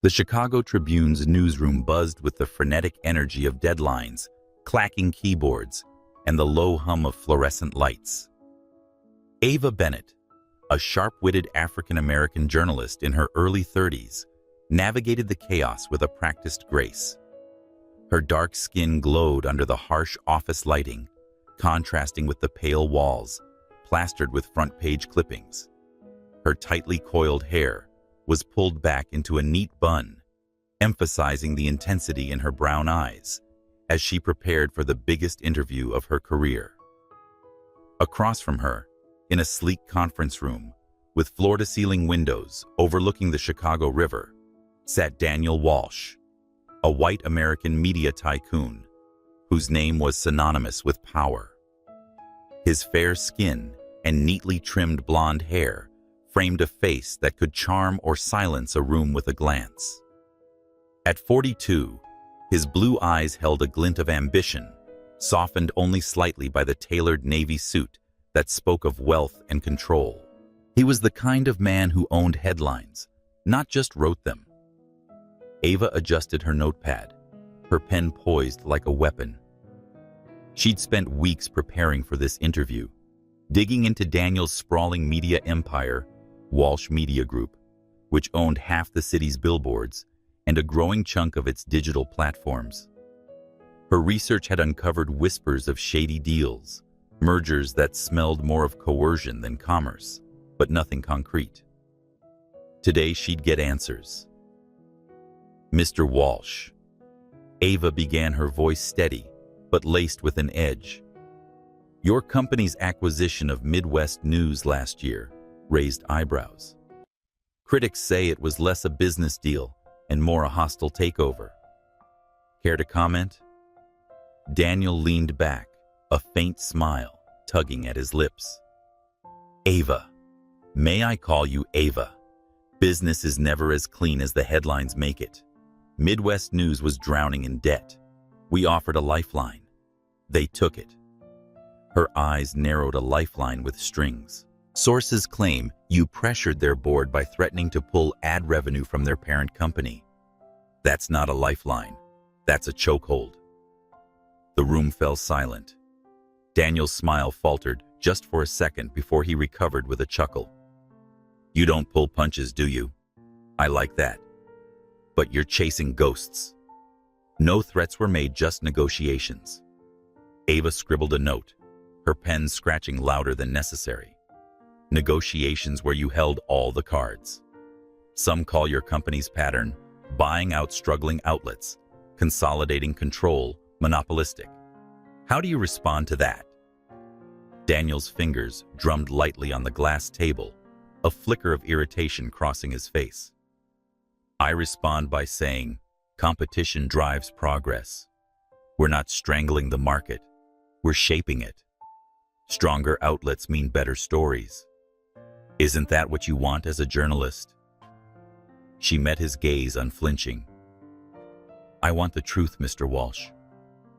The Chicago Tribune's newsroom buzzed with the frenetic energy of deadlines, clacking keyboards, and the low hum of fluorescent lights. Ava Bennett, a sharp-witted African-American journalist in her early 30s, navigated the chaos with a practiced grace. Her dark skin glowed under the harsh office lighting, contrasting with the pale walls, plastered with front-page clippings. Her tightly coiled hair was pulled back into a neat bun, emphasizing the intensity in her brown eyes as she prepared for the biggest interview of her career. Across from her, in a sleek conference room with floor-to-ceiling windows overlooking the Chicago River, sat Daniel Walsh, a white American media tycoon whose name was synonymous with power. His fair skin and neatly trimmed blonde hair framed a face that could charm or silence a room with a glance. At 42, his blue eyes held a glint of ambition, softened only slightly by the tailored navy suit that spoke of wealth and control. He was the kind of man who owned headlines, not just wrote them. Ava adjusted her notepad, her pen poised like a weapon. She'd spent weeks preparing for this interview, digging into Daniel's sprawling media empire, Walsh Media Group, which owned half the city's billboards and a growing chunk of its digital platforms. Her research had uncovered whispers of shady deals, mergers that smelled more of coercion than commerce, but nothing concrete. Today she'd get answers. Mr. Walsh. Ava began, her voice steady, but laced with an edge. Your company's acquisition of Midwest News last year raised eyebrows. Critics say it was less a business deal and more a hostile takeover. Care to comment? Daniel leaned back, a faint smile tugging at his lips. Ava. May I call you Ava? Business is never as clean as the headlines make it. Midwest News was drowning in debt. We offered a lifeline. They took it. Her eyes narrowed, a lifeline with strings. Sources claim you pressured their board by threatening to pull ad revenue from their parent company. That's not a lifeline. That's a chokehold. The room fell silent. Daniel's smile faltered just for a second before he recovered with a chuckle. You don't pull punches, do you? I like that. But you're chasing ghosts. No threats were made, just negotiations. Ava scribbled a note, her pen scratching louder than necessary. Negotiations where you held all the cards. Some call your company's pattern buying out struggling outlets, consolidating control, monopolistic. How do you respond to that? Daniel's fingers drummed lightly on the glass table, a flicker of irritation crossing his face. I respond by saying, competition drives progress. We're not strangling the market, we're shaping it. Stronger outlets mean better stories. Isn't that what you want as a journalist? She met his gaze unflinching. I want the truth, Mr. Walsh,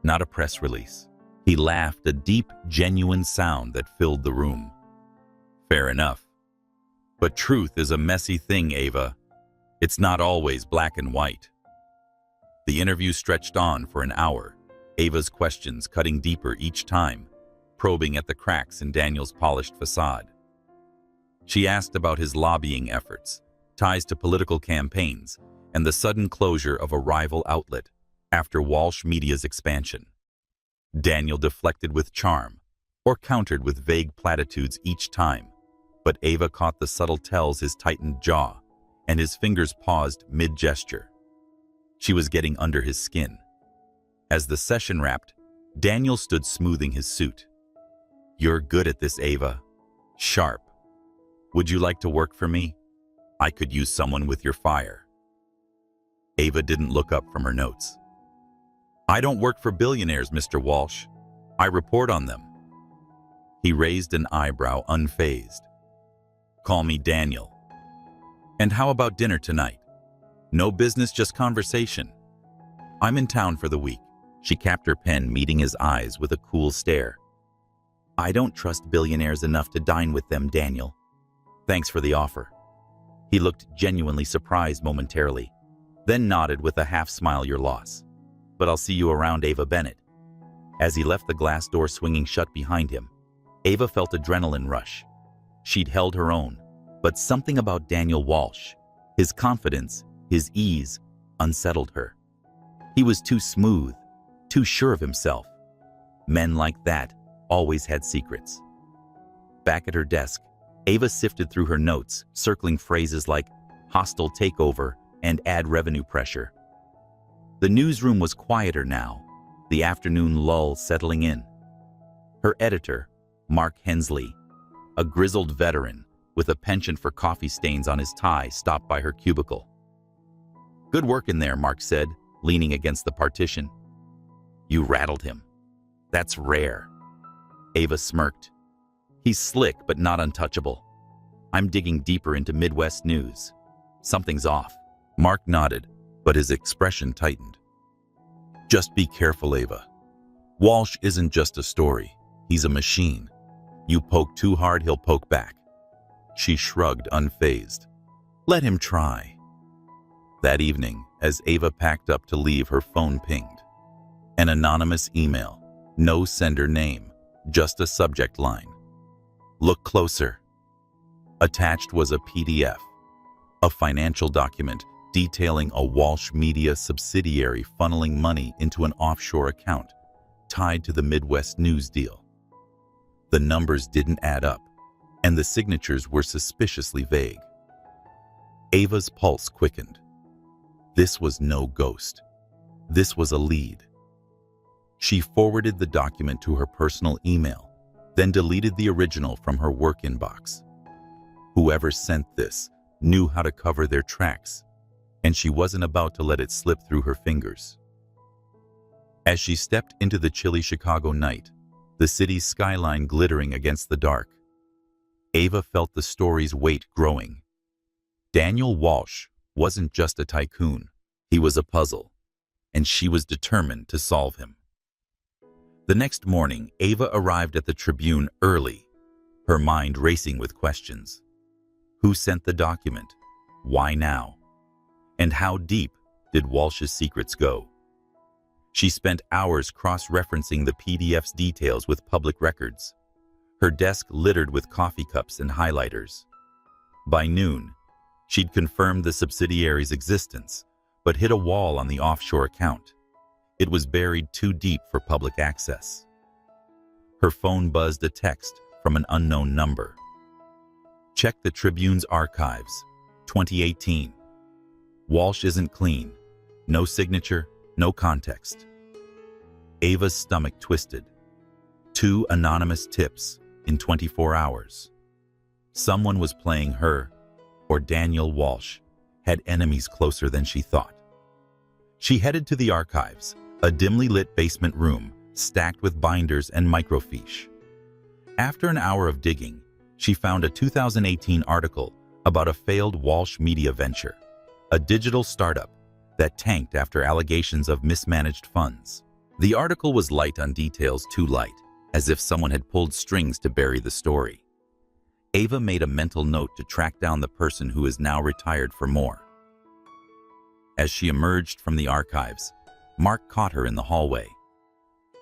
not a press release. He laughed, a deep, genuine sound that filled the room. Fair enough. But truth is a messy thing, Ava. It's not always black and white. The interview stretched on for an hour, Ava's questions cutting deeper each time, probing at the cracks in Daniel's polished facade. She asked about his lobbying efforts, ties to political campaigns, and the sudden closure of a rival outlet after Walsh Media's expansion. Daniel deflected with charm, or countered with vague platitudes each time, but Ava caught the subtle tells, his tightened jaw, and his fingers paused mid-gesture. She was getting under his skin. As the session wrapped, Daniel stood smoothing his suit. You're good at this, Ava. Sharp. Would you like to work for me? I could use someone with your fire. Ava didn't look up from her notes. I don't work for billionaires, Mr. Walsh. I report on them. He raised an eyebrow, unfazed. Call me Daniel. And how about dinner tonight? No business, just conversation. I'm in town for the week. She capped her pen, meeting his eyes with a cool stare. I don't trust billionaires enough to dine with them, Daniel. Thanks for the offer. He looked genuinely surprised momentarily. then nodded with a half-smile your loss. But I'll see you around, Ava Bennett. As he left the glass door swinging shut behind him, Ava felt adrenaline rush. She'd held her own, but something about Daniel Walsh, his confidence, his ease, unsettled her. He was too smooth, too sure of himself. Men like that always had secrets. Back at her desk, Ava sifted through her notes, circling phrases like hostile takeover and ad revenue pressure. The newsroom was quieter now, the afternoon lull settling in. Her editor, Mark Hensley, a grizzled veteran with a penchant for coffee stains on his tie, stopped by her cubicle. "Good work in there," Mark said, leaning against the partition. "You rattled him. That's rare." Ava smirked. "He's slick but not untouchable. I'm digging deeper into Midwest news. Something's off." Mark nodded, but his expression tightened. "Just be careful, Ava. Walsh isn't just a story. He's a machine. You poke too hard, he'll poke back." She shrugged, unfazed. "Let him try." That evening, as Ava packed up to leave, her phone pinged. An anonymous email. No sender name, just a subject line. "Look closer." Attached was a PDF, a financial document detailing a Walsh Media subsidiary funneling money into an offshore account tied to the Midwest news deal. The numbers didn't add up, and the signatures were suspiciously vague. Ava's pulse quickened. This was no ghost. This was a lead. She forwarded the document to her personal email, then deleted the original from her work inbox. Whoever sent this knew how to cover their tracks, and she wasn't about to let it slip through her fingers. As she stepped into the chilly Chicago night, the city's skyline glittering against the dark, Ava felt the story's weight growing. Daniel Walsh wasn't just a tycoon, he was a puzzle, and she was determined to solve him. The next morning, Ava arrived at the Tribune early, her mind racing with questions. Who sent the document? Why now? And how deep did Walsh's secrets go? She spent hours cross-referencing the PDF's details with public records, her desk littered with coffee cups and highlighters. By noon, she'd confirmed the subsidiary's existence, but hit a wall on the offshore account. It was buried too deep for public access. Her phone buzzed a text from an unknown number. "Check the Tribune's archives, 2018. Walsh isn't clean. No signature, no context." Ava's stomach twisted. 2 anonymous tips in 24 hours. Someone was playing her, or Daniel Walsh had enemies closer than she thought. She headed to the archives, a dimly lit basement room stacked with binders and microfiche. After an hour of digging, she found a 2018 article about a failed Walsh Media venture, a digital startup that tanked after allegations of mismanaged funds. The article was light on details, too light, as if someone had pulled strings to bury the story. Ava made a mental note to track down the person who is now retired for more. As she emerged from the archives, Mark caught her in the hallway.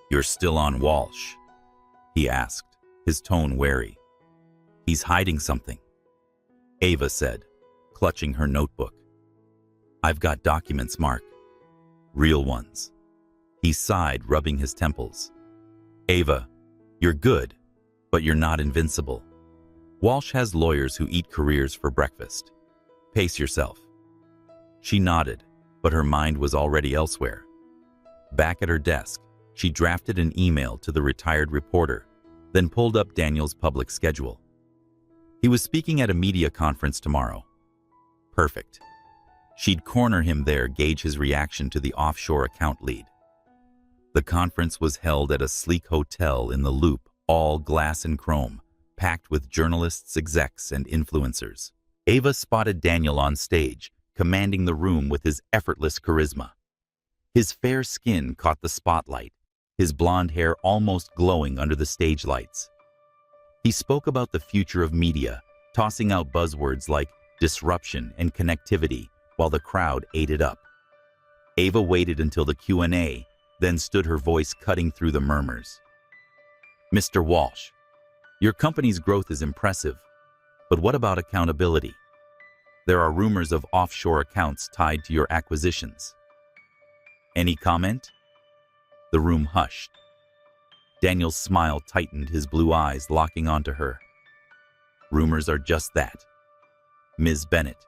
"You're still on Walsh?" he asked, his tone wary. "He's hiding something," Ava said, clutching her notebook. "I've got documents, Mark. Real ones." He sighed, rubbing his temples. "Ava, you're good, but you're not invincible. Walsh has lawyers who eat careers for breakfast. Pace yourself." She nodded, but her mind was already elsewhere. Back at her desk, she drafted an email to the retired reporter, then pulled up Daniel's public schedule. He was speaking at a media conference tomorrow. Perfect. She'd corner him there, gauge his reaction to the offshore account lead. The conference was held at a sleek hotel in the Loop, all glass and chrome, packed with journalists, execs, and influencers. Ava spotted Daniel on stage, commanding the room with his effortless charisma. His fair skin caught the spotlight, his blonde hair almost glowing under the stage lights. He spoke about the future of media, tossing out buzzwords like disruption and connectivity while the crowd ate it up. Ava waited until the Q&A, then stood, her voice cutting through the murmurs. "Mr. Walsh, your company's growth is impressive, but what about accountability? There are rumors of offshore accounts tied to your acquisitions. Any comment?" The room hushed. Daniel's smile tightened, his blue eyes locking onto her. "Rumors are just that, Ms. Bennett.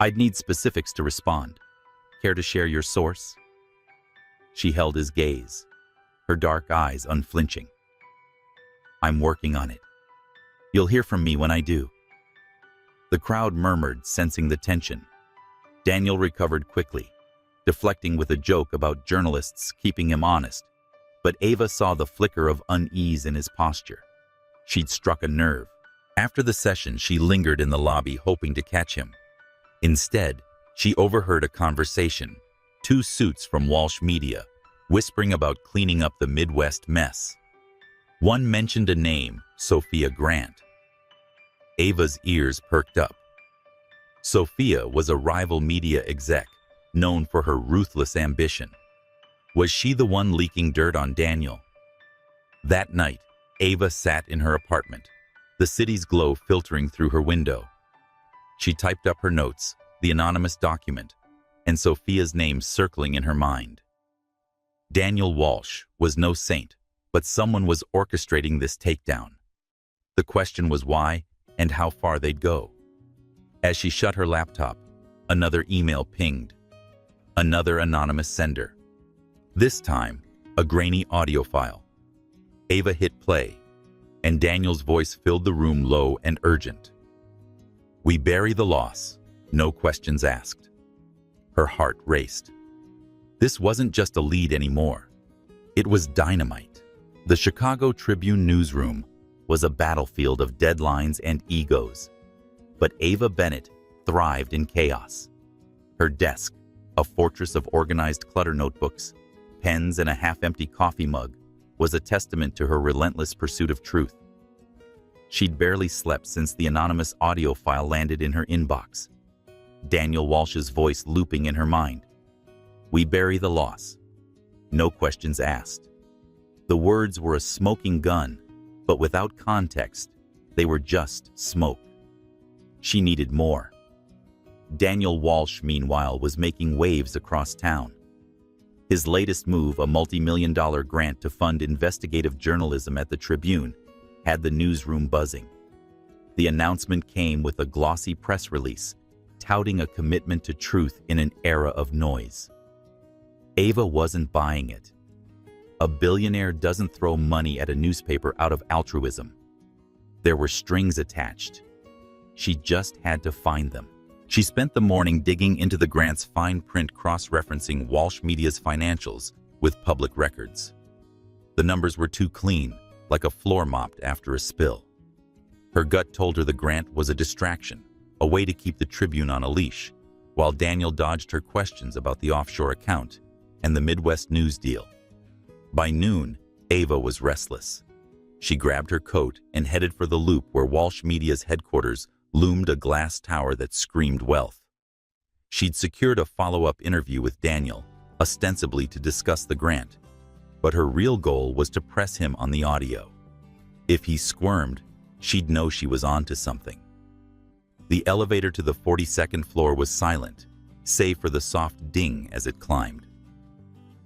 I'd need specifics to respond. Care to share your source?" She held his gaze, her dark eyes unflinching. "I'm working on it. You'll hear from me when I do." The crowd murmured, sensing the tension. Daniel recovered quickly, deflecting with a joke about journalists keeping him honest, but Ava saw the flicker of unease in his posture. She'd struck a nerve. After the session, she lingered in the lobby, hoping to catch him. Instead, she overheard a conversation, two suits from Walsh Media, whispering about cleaning up the Midwest mess. One mentioned a name, Sophia Grant. Ava's ears perked up. Sophia was a rival media exec, known for her ruthless ambition. Was she the one leaking dirt on Daniel? That night, Ava sat in her apartment, the city's glow filtering through her window. She typed up her notes, the anonymous document, and Sophia's name circling in her mind. Daniel Walsh was no saint, but someone was orchestrating this takedown. The question was why and how far they'd go. As she shut her laptop, another email pinged. Another anonymous sender. This time, a grainy audio file. Ava hit play, and Daniel's voice filled the room, low and urgent. "We bury the loss, no questions asked." Her heart raced. This wasn't just a lead anymore. It was dynamite. The Chicago Tribune newsroom was a battlefield of deadlines and egos. But Ava Bennett thrived in chaos. Her desk, a fortress of organized clutter notebooks, pens, and a half-empty coffee mug, was a testament to her relentless pursuit of truth. She'd barely slept since the anonymous audio file landed in her inbox. Daniel Walsh's voice looping in her mind. "We bury the loss. No questions asked." The words were a smoking gun, but without context, they were just smoke. She needed more. Daniel Walsh, meanwhile, was making waves across town. His latest move, a multi-million-dollar grant to fund investigative journalism at the Tribune, had the newsroom buzzing. The announcement came with a glossy press release, touting a commitment to truth in an era of noise. Ava wasn't buying it. A billionaire doesn't throw money at a newspaper out of altruism. There were strings attached. She just had to find them. She spent the morning digging into the grant's fine print, cross-referencing Walsh Media's financials with public records. The numbers were too clean, like a floor mopped after a spill. Her gut told her the grant was a distraction, a way to keep the Tribune on a leash, while Daniel dodged her questions about the offshore account and the Midwest news deal. By noon, Ava was restless. She grabbed her coat and headed for the loop where Walsh Media's headquarters loomed, a glass tower that screamed wealth. She'd secured a follow-up interview with Daniel, ostensibly to discuss the grant, but her real goal was to press him on the audio. If he squirmed, she'd know she was onto something. The elevator to the 42nd floor was silent, save for the soft ding as it climbed.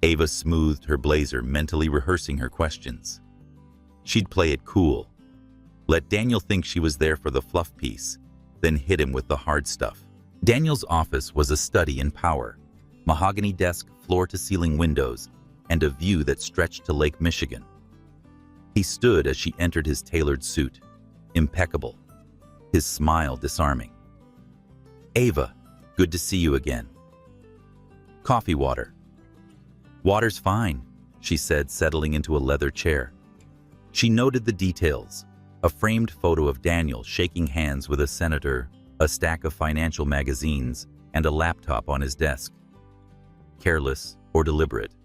Ava smoothed her blazer, mentally rehearsing her questions. She'd play it cool. Let Daniel think she was there for the fluff piece, then hit him with the hard stuff. Daniel's office was a study in power. Mahogany desk, floor-to-ceiling windows, and a view that stretched to Lake Michigan. He stood as she entered, his tailored suit, impeccable, his smile disarming. "Ava, good to see you again. Coffee, water?" "Water's fine," she said, settling into a leather chair. She noted the details, a framed photo of Daniel shaking hands with a senator, a stack of financial magazines, and a laptop on his desk. Careless or deliberate.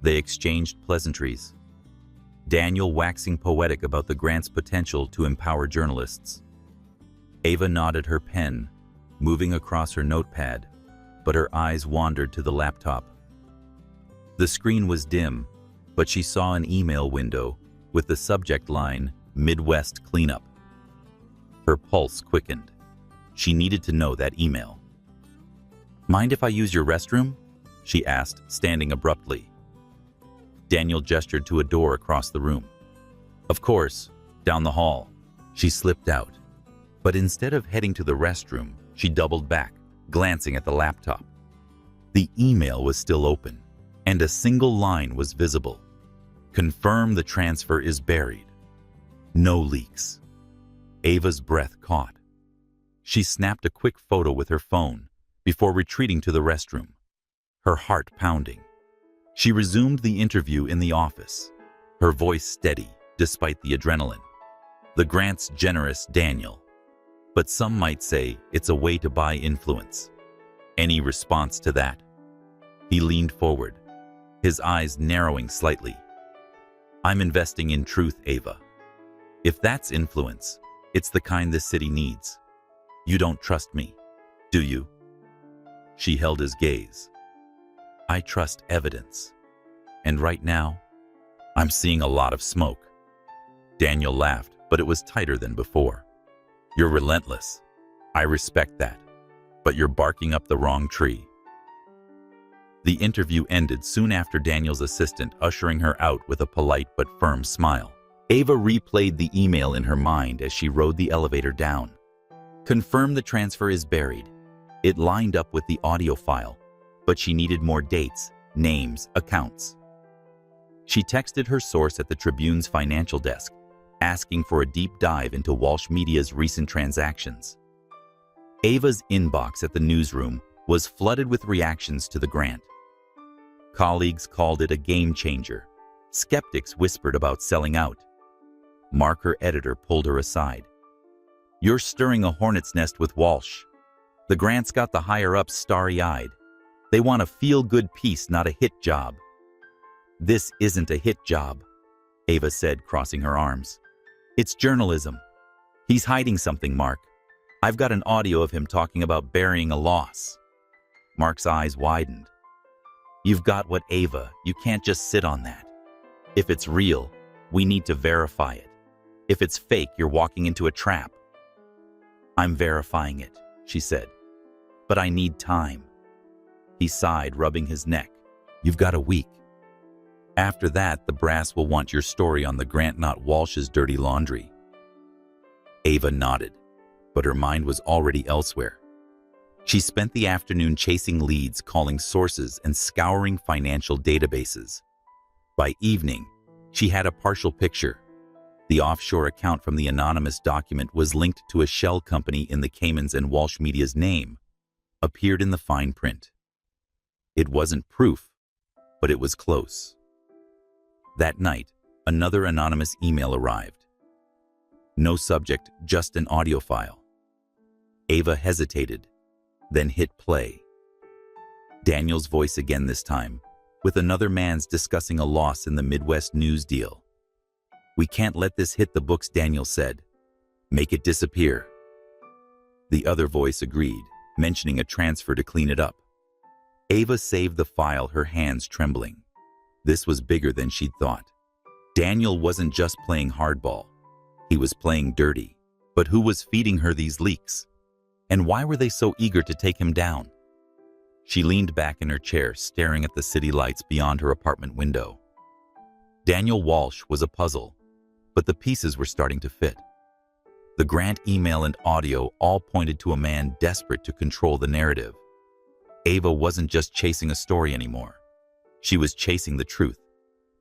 They exchanged pleasantries. Daniel waxing poetic about the grant's potential to empower journalists. Ava nodded her pen, moving across her notepad. but her eyes wandered to the laptop. The screen was dim, but she saw an email window with the subject line, Midwest Cleanup. Her pulse quickened. She needed to know that email. "Mind if I use your restroom?" she asked, standing abruptly. Daniel gestured to a door across the room. "Of course, down the hall." She slipped out, but instead of heading to the restroom, she doubled back, glancing at the laptop. The email was still open, and a single line was visible. "Confirm the transfer is buried. No leaks." Ava's breath caught. She snapped a quick photo with her phone before retreating to the restroom, her heart pounding. She resumed the interview in the office, her voice steady despite the adrenaline. The grant's generous, Daniel. But some might say it's a way to buy influence. Any response to that? He leaned forward, his eyes narrowing slightly. "I'm investing in truth, Ava. If that's influence, it's the kind this city needs. You don't trust me, do you?" She held his gaze. "I trust evidence. And right now, I'm seeing a lot of smoke." Daniel laughed, but it was tighter than before. "You're relentless. I respect that. But you're barking up the wrong tree." The interview ended soon after Daniel's assistant ushering her out with a polite but firm smile. Ava replayed the email in her mind as she rode the elevator down. "Confirm the transfer is buried." It lined up with the audio file, but she needed more dates, names, accounts. She texted her source at the Tribune's financial desk, asking for a deep dive into Walsh Media's recent transactions. Ava's inbox at the newsroom was flooded with reactions to the grant. Colleagues called it a game changer. Skeptics whispered about selling out. Mark, her editor, pulled her aside. "You're stirring a hornet's nest with Walsh. The grant's got the higher-ups starry-eyed. They want a feel-good piece, not a hit job." "This isn't a hit job," Ava said, crossing her arms. "It's journalism. He's hiding something, Mark. I've got an audio of him talking about burying a loss." Mark's eyes widened. "You've got what, Ava? You can't just sit on that. If it's real, we need to verify it. If it's fake, you're walking into a trap." "I'm verifying it," she said. "But I need time." He sighed, rubbing his neck. "You've got a week. After that, the brass will want your story on the grant, not Walsh's dirty laundry." Ava nodded, but her mind was already elsewhere. She spent the afternoon chasing leads, calling sources, and scouring financial databases. By evening, she had a partial picture. The offshore account from the anonymous document was linked to a shell company in the Caymans, and Walsh Media's name appeared in the fine print. It wasn't proof, but it was close. That night, another anonymous email arrived. No subject, just an audio file. Ava hesitated, then hit play. Daniel's voice again this time, with another man's discussing a loss in the Midwest news deal. "We can't let this hit the books," Daniel said. "Make it disappear." The other voice agreed, mentioning a transfer to clean it up. Ava saved the file, her hands trembling. This was bigger than she'd thought. Daniel wasn't just playing hardball. He was playing dirty. But who was feeding her these leaks? And why were they so eager to take him down? She leaned back in her chair, staring at the city lights beyond her apartment window. Daniel Walsh was a puzzle, but the pieces were starting to fit. The grant email and audio all pointed to a man desperate to control the narrative. Ava wasn't just chasing a story anymore. She was chasing the truth,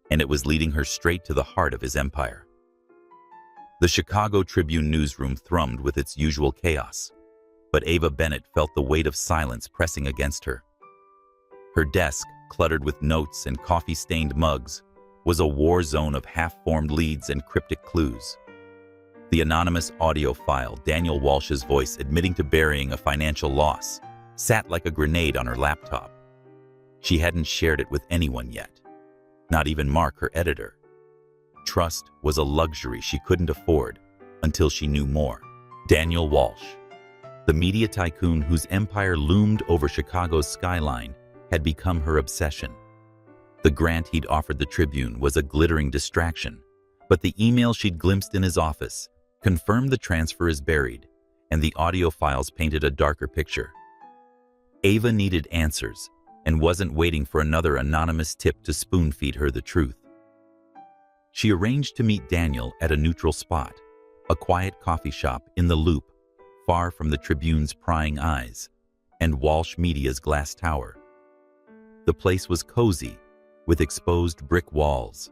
and it was leading her straight to the heart of his empire. The Chicago Tribune newsroom thrummed with its usual chaos, but Ava Bennett felt the weight of silence pressing against her. Her desk, cluttered with notes and coffee-stained mugs, was a war zone of half-formed leads and cryptic clues. The anonymous audio file, Daniel Walsh's voice admitting to burying a financial loss, sat like a grenade on her laptop. She hadn't shared it with anyone yet, not even Mark, her editor. Trust was a luxury she couldn't afford until she knew more. Daniel Walsh. The media tycoon whose empire loomed over Chicago's skyline had become her obsession. The grant he'd offered the Tribune was a glittering distraction, but the email she'd glimpsed in his office confirmed the transfer is buried, and the audio files painted a darker picture. Ava needed answers and wasn't waiting for another anonymous tip to spoon-feed her the truth. She arranged to meet Daniel at a neutral spot, a quiet coffee shop in the Loop, far from the Tribune's prying eyes and Walsh Media's glass tower. The place was cozy, with exposed brick walls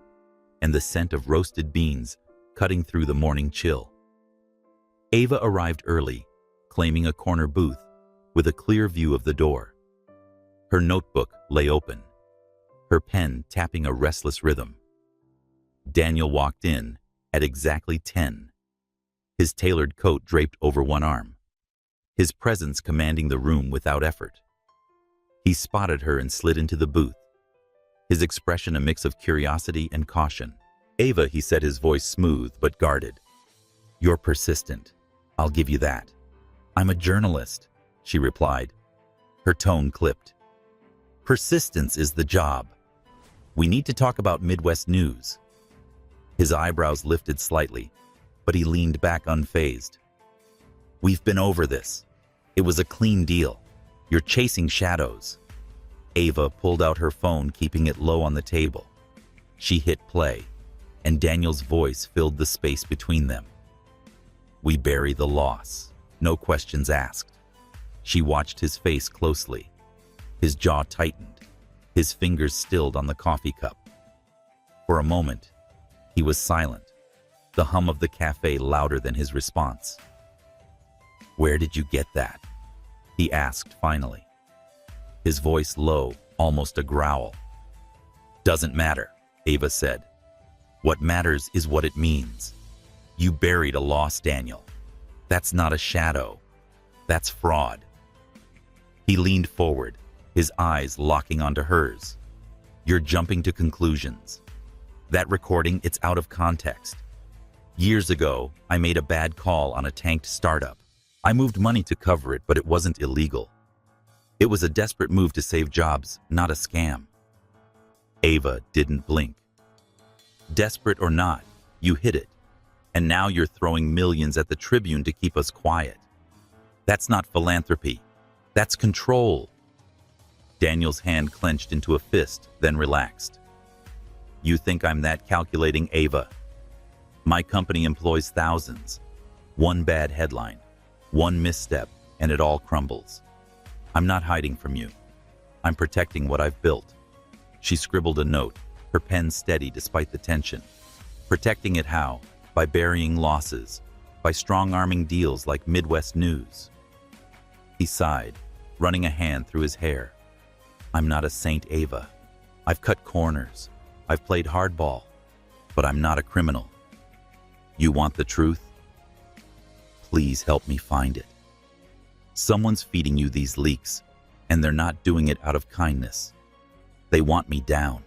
and the scent of roasted beans cutting through the morning chill. Ava arrived early, claiming a corner booth with a clear view of the door. Her notebook lay open, her pen tapping a restless rhythm. Daniel walked in at exactly 10, his tailored coat draped over one arm, his presence commanding the room without effort. He spotted her and slid into the booth, his expression a mix of curiosity and caution. "Ava," he said, his voice smooth but guarded. "You're persistent. I'll give you that." "I'm a journalist," she replied. Her tone clipped. "Persistence is the job. We need to talk about Midwest news." His eyebrows lifted slightly, but he leaned back unfazed. "We've been over this. It was a clean deal. You're chasing shadows." Ava pulled out her phone, keeping it low on the table. She hit play, and Daniel's voice filled the space between them. "We bury the loss, no questions asked." She watched his face closely. His jaw tightened, his fingers stilled on the coffee cup. For a moment, he was silent, the hum of the cafe louder than his response. "Where did you get that?" he asked finally, his voice low, almost a growl. "Doesn't matter," Ava said. "What matters is what it means. You buried a loss, Daniel. That's not a shadow. That's fraud." He leaned forward, his eyes locking onto hers. "You're jumping to conclusions. That recording, it's out of context. Years ago, I made a bad call on a tanked startup. I moved money to cover it, but it wasn't illegal. It was a desperate move to save jobs, not a scam." Ava didn't blink. "Desperate or not, you hit it. And now you're throwing millions at the Tribune to keep us quiet. That's not philanthropy. That's control." Daniel's hand clenched into a fist, then relaxed. "You think I'm that calculating, Ava? My company employs thousands. One bad headline, one misstep, and it all crumbles. I'm not hiding from you. I'm protecting what I've built." She scribbled a note, her pen steady despite the tension. "Protecting it how? By burying losses, by strong-arming deals like Midwest News." He sighed, running a hand through his hair. "I'm not a saint, Ava. I've cut corners. I've played hardball. But I'm not a criminal. You want the truth? Please help me find it. Someone's feeding you these leaks, and they're not doing it out of kindness. They want me down."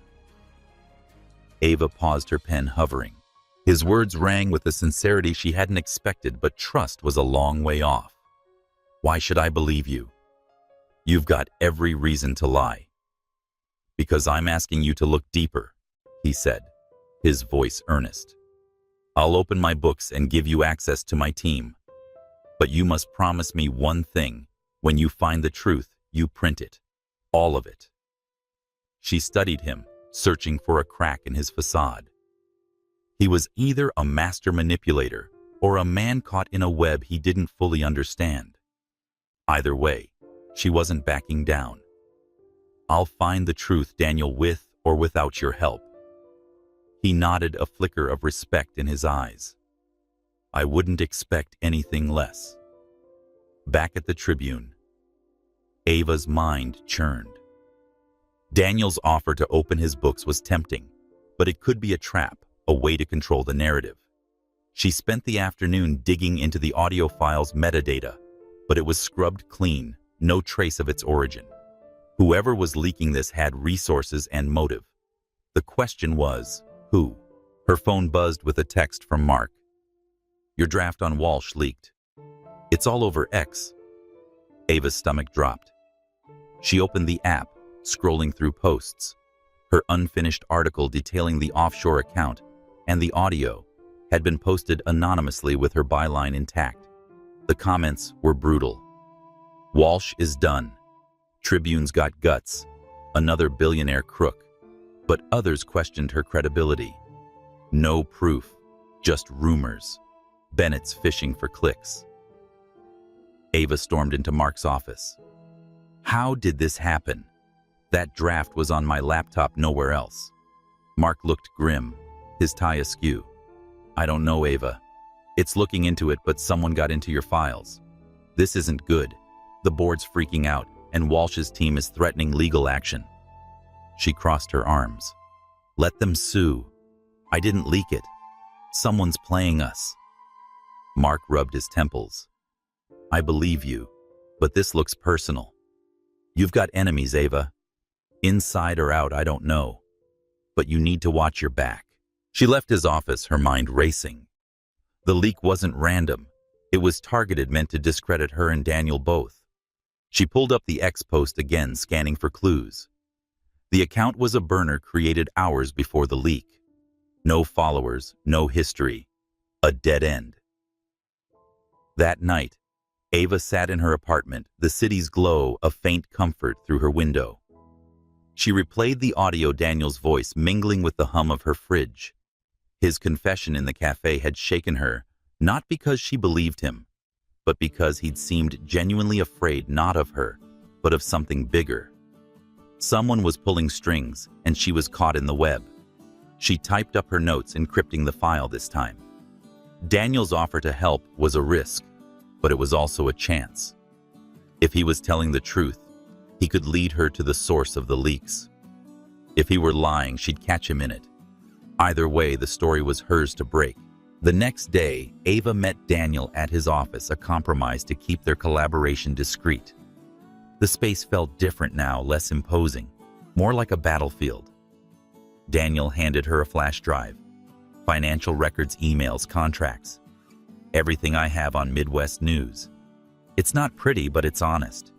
Ava paused, her pen hovering. His words rang with a sincerity she hadn't expected, but trust was a long way off. "Why should I believe you? You've got every reason to lie." "Because I'm asking you to look deeper," he said, his voice earnest. "I'll open my books and give you access to my team. But you must promise me one thing. When you find the truth, you print it. All of it." She studied him, searching for a crack in his facade. He was either a master manipulator or a man caught in a web he didn't fully understand. Either way, she wasn't backing down. "I'll find the truth, Daniel, with or without your help." He nodded, a flicker of respect in his eyes. "I wouldn't expect anything less." Back at the Tribune, Ava's mind churned. Daniel's offer to open his books was tempting, but it could be a trap, a way to control the narrative. She spent the afternoon digging into the audio file's metadata, but it was scrubbed clean, no trace of its origin. Whoever was leaking this had resources and motive. The question was, who? Her phone buzzed with a text from Mark. "Your draft on Walsh leaked. It's all over X. Ava's stomach dropped. She opened the app, scrolling through posts. Her unfinished article detailing the offshore account and the audio had been posted anonymously with her byline intact. The comments were brutal. Walsh is done. Tribune's got guts. Another billionaire crook. But others questioned her credibility. No proof, just rumors. Bennett's fishing for clicks. Ava stormed into Mark's office. How did this happen? That draft was on my laptop, nowhere else. Mark looked grim, his tie askew. I don't know, Ava. It's looking into it, but someone got into your files. This isn't good. The board's freaking out, and Walsh's team is threatening legal action. She crossed her arms. Let them sue. I didn't leak it. Someone's playing us. Mark rubbed his temples. I believe you, but this looks personal. You've got enemies, Ava. Inside or out, I don't know. But you need to watch your back. She left his office, her mind racing. The leak wasn't random. It was targeted, meant to discredit her and Daniel both. She pulled up the X post again, scanning for clues. The account was a burner created hours before the leak. No followers, no history. A dead end. That night, Ava sat in her apartment, the city's glow a faint comfort through her window. She replayed the audio, Daniel's voice mingling with the hum of her fridge. His confession in the cafe had shaken her, not because she believed him, but because he'd seemed genuinely afraid not of her, but of something bigger. Someone was pulling strings, and she was caught in the web. She typed up her notes, encrypting the file this time. Daniel's offer to help was a risk, but it was also a chance. If he was telling the truth, he could lead her to the source of the leaks. If he were lying, she'd catch him in it. Either way, the story was hers to break. The next day, Ava met Daniel at his office, a compromise to keep their collaboration discreet. The space felt different now, less imposing, more like a battlefield. Daniel handed her a flash drive. Financial records, emails, contracts. Everything I have on Midwest news. It's not pretty, but it's honest.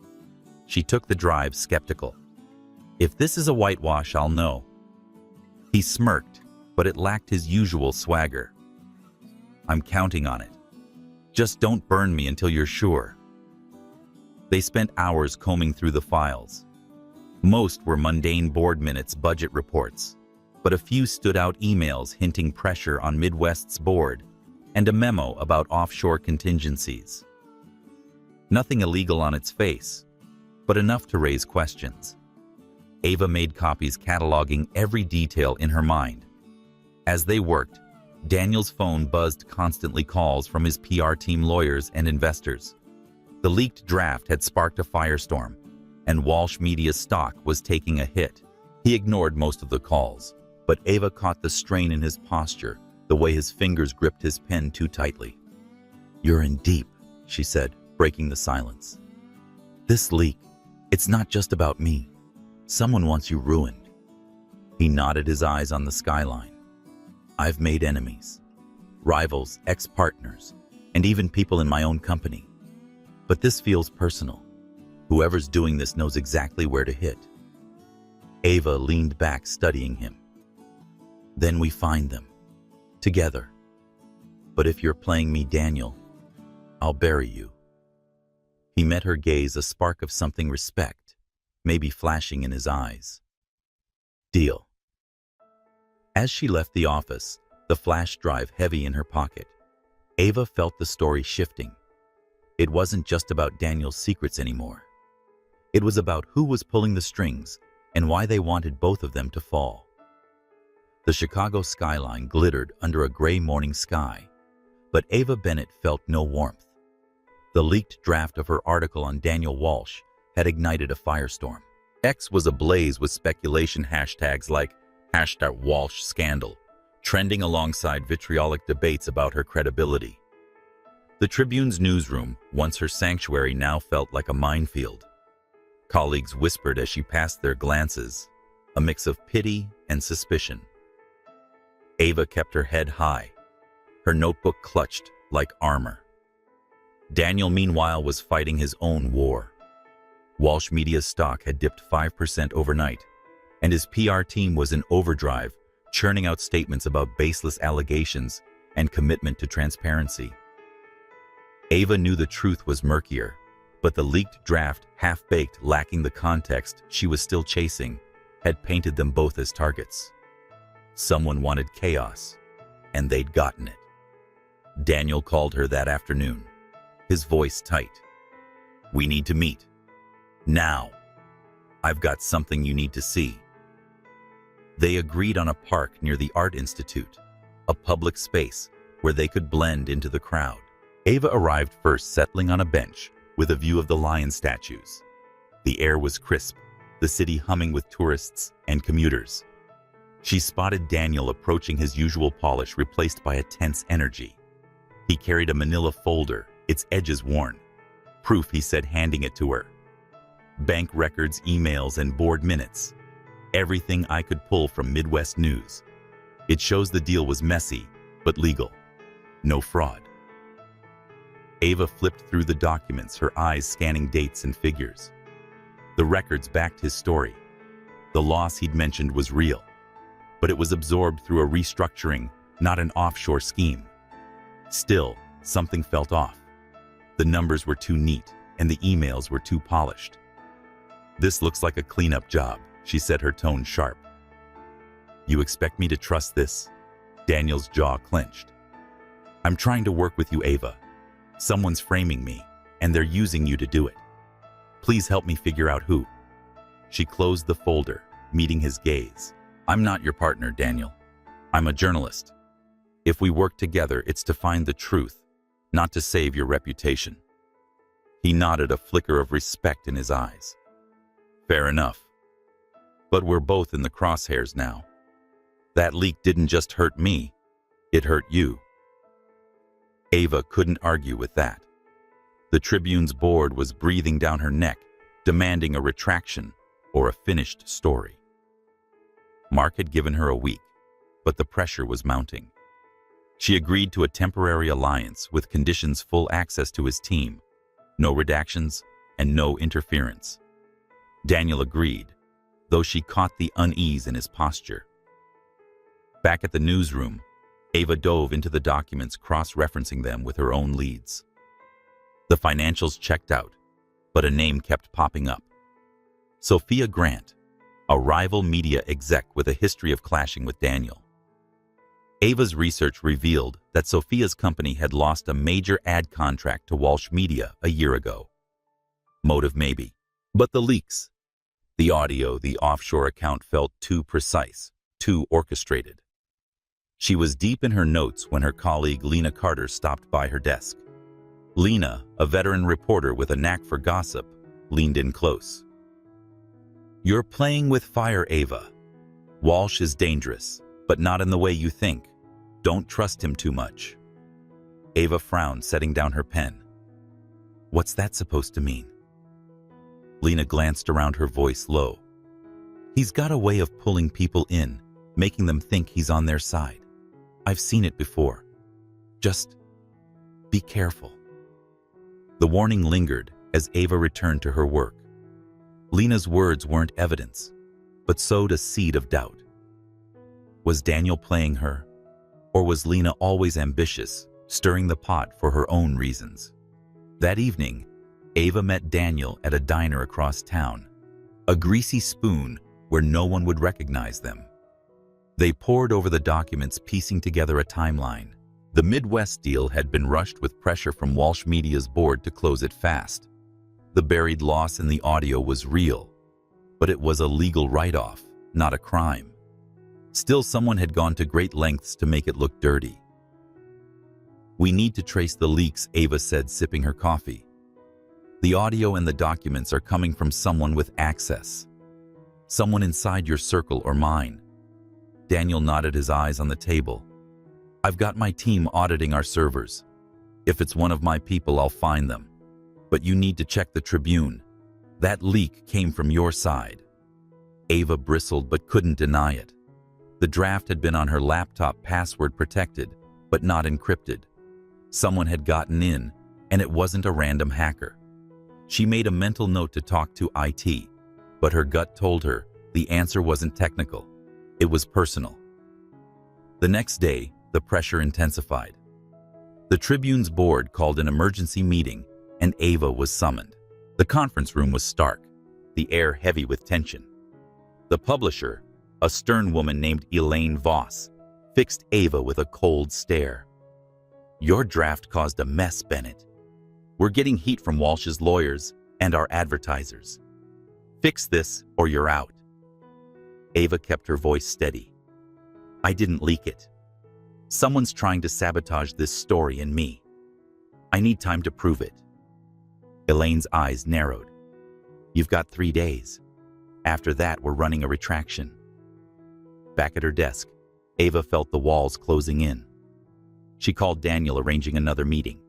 She took the drive, skeptical. If this is a whitewash, I'll know. He smirked, but it lacked his usual swagger. I'm counting on it. Just don't burn me until you're sure. They spent hours combing through the files. Most were mundane board minutes, budget reports, but a few stood out: emails hinting pressure on Midwest's board and a memo about offshore contingencies. Nothing illegal on its face, but enough to raise questions. Ava made copies, cataloging every detail in her mind. As they worked, Daniel's phone buzzed, constantly calls from his PR team, lawyers, and investors. The leaked draft had sparked a firestorm, and Walsh Media's stock was taking a hit. He ignored most of the calls, but Ava caught the strain in his posture, the way his fingers gripped his pen too tightly. You're in deep, she said, breaking the silence. This leak, it's not just about me. Someone wants you ruined. He nodded, his eyes on the skyline. I've made enemies, rivals, ex-partners, and even people in my own company. But this feels personal. Whoever's doing this knows exactly where to hit. Ava leaned back, studying him. Then we find them. Together. But if you're playing me, Daniel, I'll bury you. He met her gaze, a spark of something, respect, maybe flashing in his eyes. Deal. As she left the office, the flash drive heavy in her pocket, Ava felt the story shifting. It wasn't just about Daniel's secrets anymore. It was about who was pulling the strings and why they wanted both of them to fall. The Chicago skyline glittered under a gray morning sky, but Ava Bennett felt no warmth. The leaked draft of her article on Daniel Walsh had ignited a firestorm. X was ablaze with speculation, hashtags like #WalshScandal, trending alongside vitriolic debates about her credibility. The Tribune's newsroom, once her sanctuary, now felt like a minefield. Colleagues whispered as she passed, their glances, a mix of pity and suspicion. Ava kept her head high, her notebook clutched like armor. Daniel, meanwhile, was fighting his own war. Walsh Media's stock had dipped 5% overnight, and his PR team was in overdrive, churning out statements about baseless allegations and commitment to transparency. Ava knew the truth was murkier, but the leaked draft, half-baked, lacking the context she was still chasing, had painted them both as targets. Someone wanted chaos, and they'd gotten it. Daniel called her that afternoon, his voice tight. "We need to meet. Now. I've got something you need to see." They agreed on a park near the Art Institute, a public space where they could blend into the crowd. Ava arrived first, settling on a bench with a view of the lion statues. The air was crisp, the city humming with tourists and commuters. She spotted Daniel approaching, his usual polish replaced by a tense energy. He carried a manila folder, its edges worn. "Proof," he said, handing it to her. "Bank records, emails, and board minutes. Everything I could pull from Midwest news. It shows the deal was messy, but legal. No fraud." Ava flipped through the documents, her eyes scanning dates and figures. The records backed his story. The loss he'd mentioned was real, but it was absorbed through a restructuring, not an offshore scheme. Still, something felt off. The numbers were too neat, and the emails were too polished. "This looks like a cleanup job," she said, her tone sharp. "You expect me to trust this?" Daniel's jaw clenched. "I'm trying to work with you, Ava. Someone's framing me, and they're using you to do it. Please help me figure out who." She closed the folder, meeting his gaze. "I'm not your partner, Daniel. I'm a journalist. If we work together, it's to find the truth, not to save your reputation." He nodded, a flicker of respect in his eyes. "Fair enough. But we're both in the crosshairs now. That leak didn't just hurt me, it hurt you." Ava couldn't argue with that. The Tribune's board was breathing down her neck, demanding a retraction or a finished story. Mark had given her a week, but the pressure was mounting. She agreed to a temporary alliance with conditions: full access to his team, no redactions, and no interference. Daniel agreed, though she caught the unease in his posture. Back at the newsroom, Ava dove into the documents, cross-referencing them with her own leads. The financials checked out, but a name kept popping up. Sophia Grant, a rival media exec with a history of clashing with Daniel. Ava's research revealed that Sophia's company had lost a major ad contract to Walsh Media a year ago. Motive maybe, but the leaks, the audio, the offshore account felt too precise, too orchestrated. She was deep in her notes when her colleague Lena Carter stopped by her desk. Lena, a veteran reporter with a knack for gossip, leaned in close. "You're playing with fire, Ava. Walsh is dangerous, but not in the way you think. Don't trust him too much." Ava frowned, setting down her pen. "What's that supposed to mean?" Lena glanced around, her voice low. "He's got a way of pulling people in, making them think he's on their side. I've seen it before. Just be careful." The warning lingered as Ava returned to her work. Lena's words weren't evidence, but sowed a seed of doubt. Was Daniel playing her? Or was Lena always ambitious, stirring the pot for her own reasons? That evening, Ava met Daniel at a diner across town, a greasy spoon where no one would recognize them. They pored over the documents, piecing together a timeline. The Midwest deal had been rushed with pressure from Walsh Media's board to close it fast. The buried loss in the audio was real, but it was a legal write-off, not a crime. Still, someone had gone to great lengths to make it look dirty. "We need to trace the leaks," Ava said, sipping her coffee. "The audio and the documents are coming from someone with access. Someone inside your circle or mine." Daniel nodded, his eyes on the table. "I've got my team auditing our servers. If it's one of my people, I'll find them. But you need to check the Tribune. That leak came from your side." Ava bristled but couldn't deny it. The draft had been on her laptop, password protected, but not encrypted. Someone had gotten in, and it wasn't a random hacker. She made a mental note to talk to IT, but her gut told her the answer wasn't technical. It was personal. The next day, the pressure intensified. The Tribune's board called an emergency meeting, and Ava was summoned. The conference room was stark, the air heavy with tension. The publisher, a stern woman named Elaine Voss, fixed Ava with a cold stare. "Your draft caused a mess, Bennett. We're getting heat from Walsh's lawyers and our advertisers. Fix this or you're out." Ava kept her voice steady. "I didn't leak it. Someone's trying to sabotage this story and me. I need time to prove it." Elaine's eyes narrowed. "You've got 3 days. After that, we're running a retraction." Back at her desk, Ava felt the walls closing in. She called Daniel, arranging another meeting.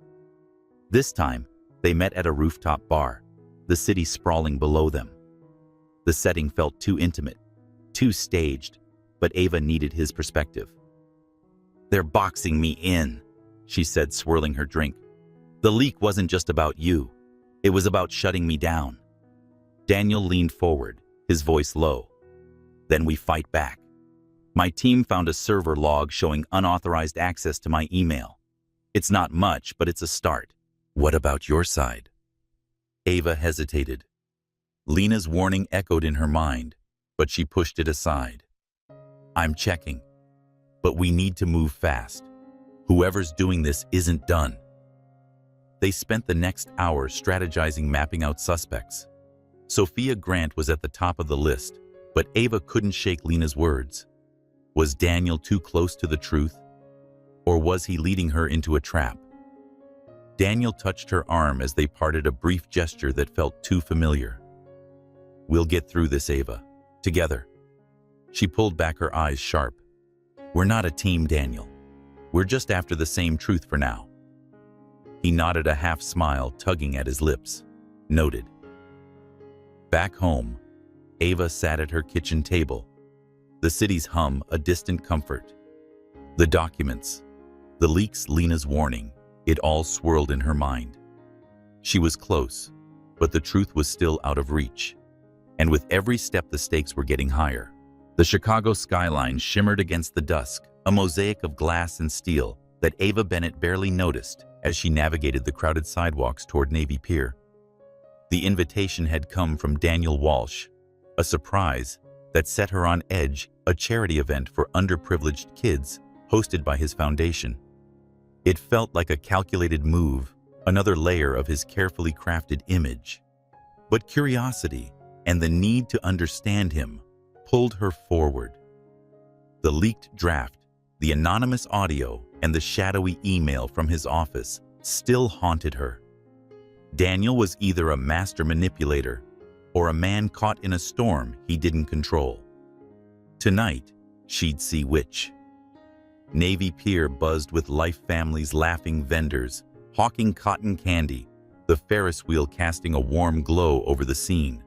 This time, they met at a rooftop bar, the city sprawling below them. The setting felt too intimate, too staged, but Ava needed his perspective. "They're boxing me in," she said, swirling her drink. "The leak wasn't just about you. It was about shutting me down." Daniel leaned forward, his voice low. "Then we fight back. My team found a server log showing unauthorized access to my email. It's not much, but it's a start." "What about your side?" Ava hesitated. Lena's warning echoed in her mind, but she pushed it aside. "I'm checking, but we need to move fast. Whoever's doing this isn't done." They spent the next hour strategizing, mapping out suspects. Sophia Grant was at the top of the list, but Ava couldn't shake Lena's words. Was Daniel too close to the truth? Or was he leading her into a trap? Daniel touched her arm as they parted, a brief gesture that felt too familiar. "We'll get through this, Ava. Together." She pulled back, her eyes sharp. "We're not a team, Daniel. We're just after the same truth for now." He nodded, a half smile tugging at his lips. "Noted." Back home, Ava sat at her kitchen table. The city's hum, a distant comfort. The documents, the leaks, Lena's warning, it all swirled in her mind. She was close, but the truth was still out of reach. And with every step, the stakes were getting higher. The Chicago skyline shimmered against the dusk, a mosaic of glass and steel that Ava Bennett barely noticed as she navigated the crowded sidewalks toward Navy Pier. The invitation had come from Daniel Walsh, a surprise that set her on edge, a charity event for underprivileged kids hosted by his foundation. It felt like a calculated move, another layer of his carefully crafted image. But curiosity and the need to understand him pulled her forward. The leaked draft, the anonymous audio, and the shadowy email from his office still haunted her. Daniel was either a master manipulator or a man caught in a storm he didn't control. Tonight, she'd see which. Navy Pier buzzed with life families, laughing vendors, hawking cotton candy, the Ferris wheel casting a warm glow over the scene.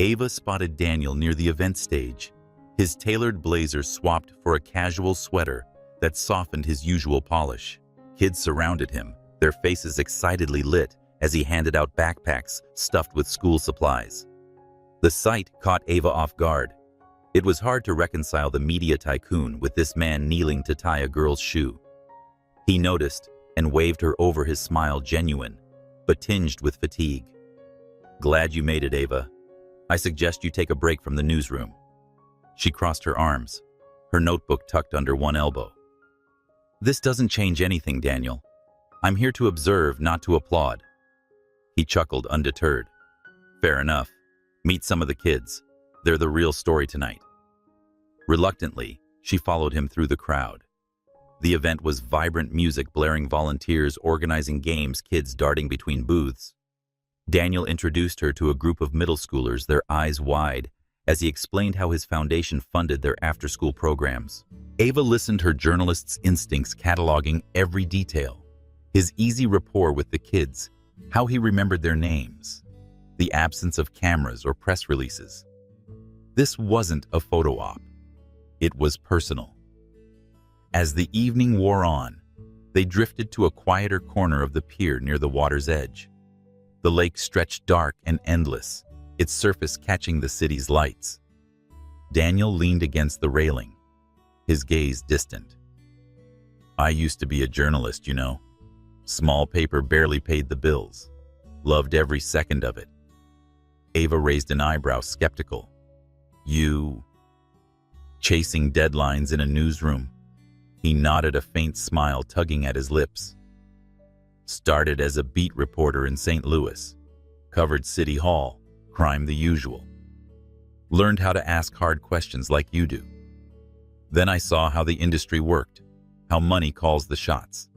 Ava spotted Daniel near the event stage, his tailored blazer swapped for a casual sweater that softened his usual polish. Kids surrounded him, their faces excitedly lit as he handed out backpacks stuffed with school supplies. The sight caught Ava off guard. It was hard to reconcile the media tycoon with this man kneeling to tie a girl's shoe. He noticed and waved her over, his smile genuine, but tinged with fatigue. "Glad you made it, Ava. I suggest you take a break from the newsroom." She crossed her arms, her notebook tucked under one elbow. "This doesn't change anything, Daniel. I'm here to observe, not to applaud." He chuckled, undeterred. "Fair enough. Meet some of the kids. They're the real story tonight." Reluctantly, she followed him through the crowd. The event was vibrant music blaring, volunteers organizing games, kids darting between booths. Daniel introduced her to a group of middle schoolers, their eyes wide, as he explained how his foundation funded their after-school programs. Ava listened, her journalist's instincts cataloging every detail. His easy rapport with the kids, how he remembered their names, the absence of cameras or press releases. This wasn't a photo op. It was personal. As the evening wore on, they drifted to a quieter corner of the pier near the water's edge. The lake stretched dark and endless, its surface catching the city's lights. Daniel leaned against the railing, his gaze distant. I used to be a journalist, you know. Small paper barely paid the bills. Loved every second of it. Ava raised an eyebrow, skeptical. You... Chasing deadlines in a newsroom. He nodded, a faint smile tugging at his lips. Started as a beat reporter in St. Louis. Covered City Hall, crime the usual. Learned how to ask hard questions like you do. Then I saw how the industry worked, how money calls the shots.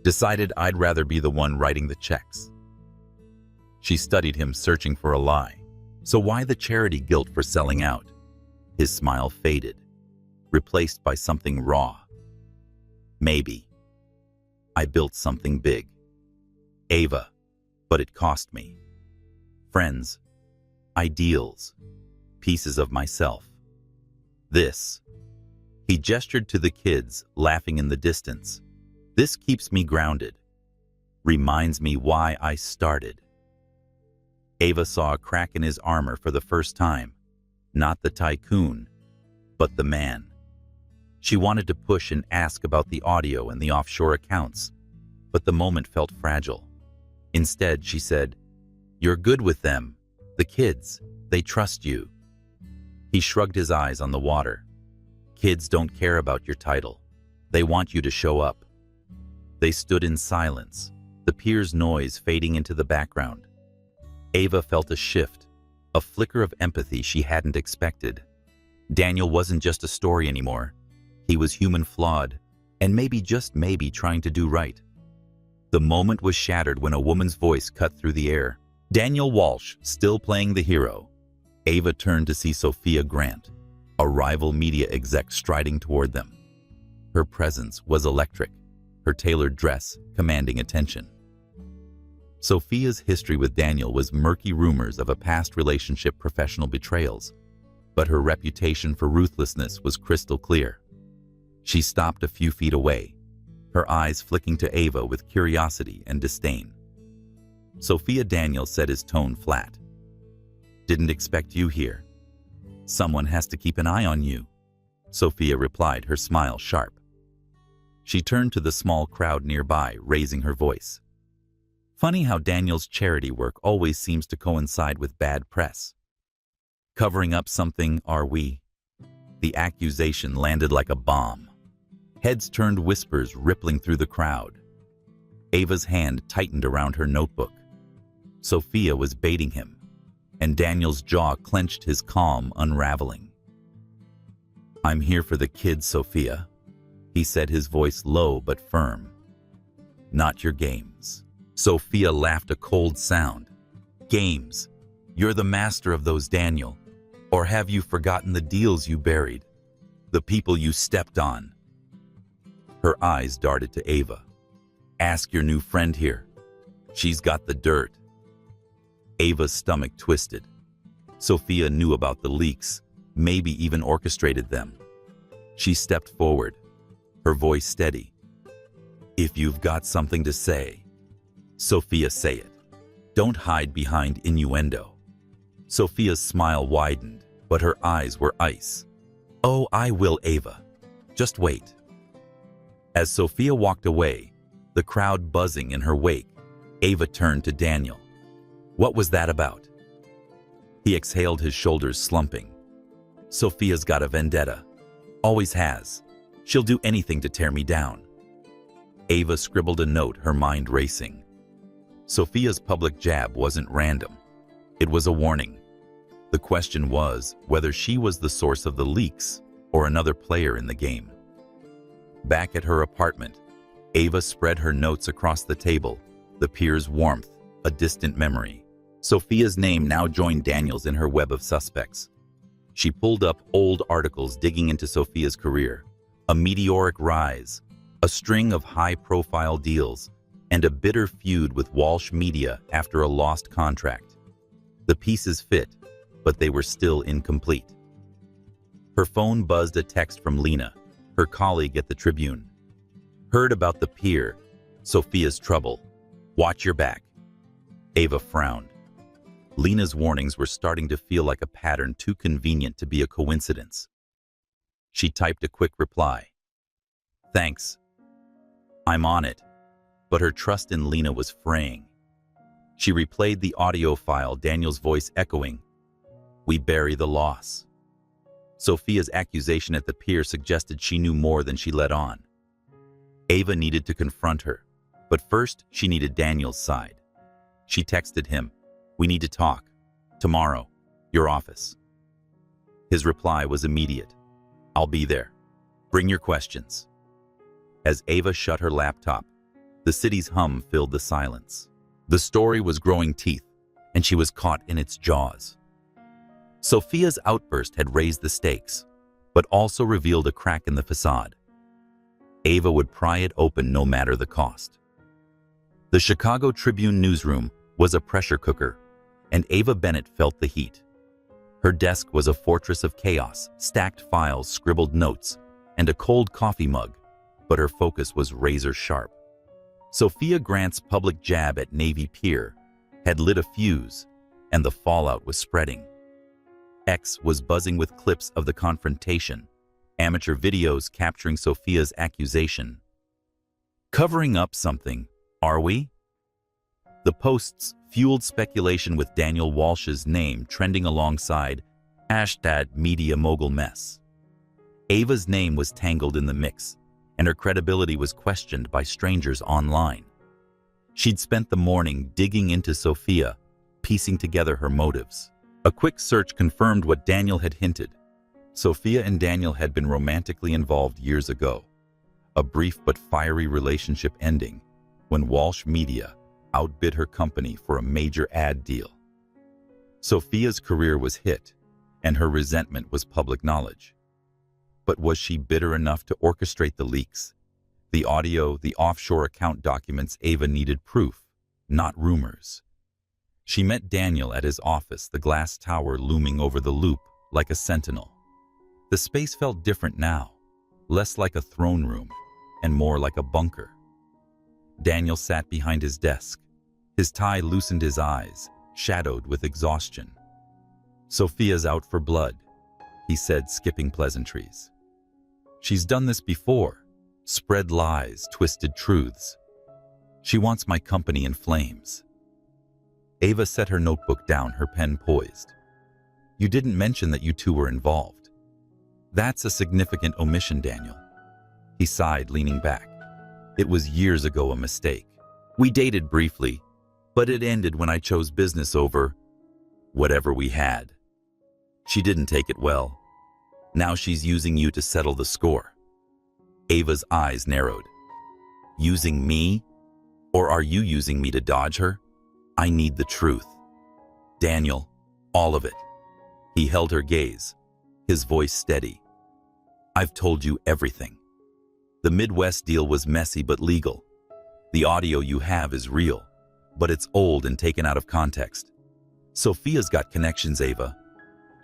Decided I'd rather be the one writing the checks. She studied him, searching for a lie. So why the charity guilt for selling out? His smile faded, replaced by something raw. Maybe. I built something big. Ava, but it cost me. Friends, ideals, pieces of myself. This. He gestured to the kids, laughing in the distance. This keeps me grounded. Reminds me why I started. Ava saw a crack in his armor for the first time. Not the tycoon, but the man. She wanted to push and ask about the audio and the offshore accounts, but the moment felt fragile. Instead, she said, "You're good with them. The kids, they trust you." He shrugged his eyes on the water. Kids don't care about your title. They want you to show up. They stood in silence, the pier's noise fading into the background. Ava felt a shift, a flicker of empathy she hadn't expected. Daniel wasn't just a story anymore. He was human, flawed, and maybe, just maybe, trying to do right. The moment was shattered when a woman's voice cut through the air. Daniel Walsh, still playing the hero. Ava turned to see Sophia Grant, a rival media exec, striding toward them. Her presence was electric, her tailored dress commanding attention. Sophia's history with Daniel was murky, rumors of a past relationship, professional betrayals, but her reputation for ruthlessness was crystal clear. She stopped a few feet away, her eyes flicking to Ava with curiosity and disdain. Sophia, Daniel said, his tone flat. "Didn't expect you here. Someone has to keep an eye on you," Sophia replied, her smile sharp. She turned to the small crowd nearby, raising her voice. "Funny how Daniel's charity work always seems to coincide with bad press. Covering up something, are we?" The accusation landed like a bomb. Heads turned, whispers rippling through the crowd. Ava's hand tightened around her notebook. Sophia was baiting him, and Daniel's jaw clenched, his calm unraveling. "I'm here for the kids, Sophia," he said, his voice low but firm. "Not your games." Sophia laughed, a cold sound. "Games? You're the master of those, Daniel. Or have you forgotten the deals you buried? The people you stepped on?" Her eyes darted to Ava. "Ask your new friend here. She's got the dirt." Ava's stomach twisted. Sophia knew about the leaks, maybe even orchestrated them. She stepped forward, her voice steady. "If you've got something to say, Sophia, say it. Don't hide behind innuendo." Sophia's smile widened, but her eyes were ice. "Oh, I will, Ava. Just wait." As Sophia walked away, the crowd buzzing in her wake, Ava turned to Daniel. "What was that about?" He exhaled, his shoulders slumping. "Sophia's got a vendetta. Always has. She'll do anything to tear me down." Ava scribbled a note, her mind racing. Sophia's public jab wasn't random. It was a warning. The question was whether she was the source of the leaks or another player in the game. Back at her apartment, Ava spread her notes across the table, the peer's warmth a distant memory. Sophia's name now joined Daniel's in her web of suspects. She pulled up old articles, digging into Sophia's career. A meteoric rise, a string of high-profile deals, and a bitter feud with Walsh Media after a lost contract. The pieces fit, but they were still incomplete. Her phone buzzed, a text from Lena, her colleague at the Tribune. "Heard about the peer, Sophia's trouble. Watch your back." Ava frowned. Lena's warnings were starting to feel like a pattern too convenient to be a coincidence. She typed a quick reply. Thanks. I'm on it. But her trust in Lena was fraying. She replayed the audio file, Daniel's voice echoing, "We bury the loss." Sophia's accusation at the pier suggested she knew more than she let on. Ava needed to confront her, but first she needed Daniel's side. She texted him, "We need to talk. Tomorrow. Your office." His reply was immediate. "I'll be there. Bring your questions." As Ava shut her laptop, the city's hum filled the silence. The story was growing teeth, and she was caught in its jaws. Sophia's outburst had raised the stakes, but also revealed a crack in the facade. Ava would pry it open no matter the cost. The Chicago Tribune newsroom was a pressure cooker, and Ava Bennett felt the heat. Her desk was a fortress of chaos, stacked files, scribbled notes, and a cold coffee mug, but her focus was razor-sharp. Sophia Grant's public jab at Navy Pier had lit a fuse, and the fallout was spreading. X was buzzing with clips of the confrontation, amateur videos capturing Sophia's accusation. "Covering up something, are we?" The posts fueled speculation, with Daniel Walsh's name trending alongside #MediaMogulMess. Ava's name was tangled in the mix, and her credibility was questioned by strangers online. She'd spent the morning digging into Sophia, piecing together her motives. A quick search confirmed what Daniel had hinted. Sophia and Daniel had been romantically involved years ago, a brief but fiery relationship ending when Walsh Media outbid her company for a major ad deal. Sophia's career was hit, and her resentment was public knowledge. But was she bitter enough to orchestrate the leaks? The audio, the offshore account documents. Ava needed proof, not rumors. She met Daniel at his office, the glass tower looming over the loop like a sentinel. The space felt different now, less like a throne room and more like a bunker. Daniel sat behind his desk. His tie loosened his eyes, shadowed with exhaustion. "Sophia's out for blood," he said, skipping pleasantries. "She's done this before, spread lies, twisted truths. She wants my company in flames." Ava set her notebook down, her pen poised. "You didn't mention that you two were involved." "That's a significant omission, Daniel." He sighed, leaning back. "It was years ago, a mistake. We dated briefly, but it ended when I chose business over whatever we had. She didn't take it well. Now she's using you to settle the score." Ava's eyes narrowed. "Using me? Or are you using me to dodge her? I need the truth." "Daniel, all of it." He held her gaze, his voice steady. "I've told you everything. The Midwest deal was messy but legal. The audio you have is real, but it's old and taken out of context. Sophia's got connections, Ava.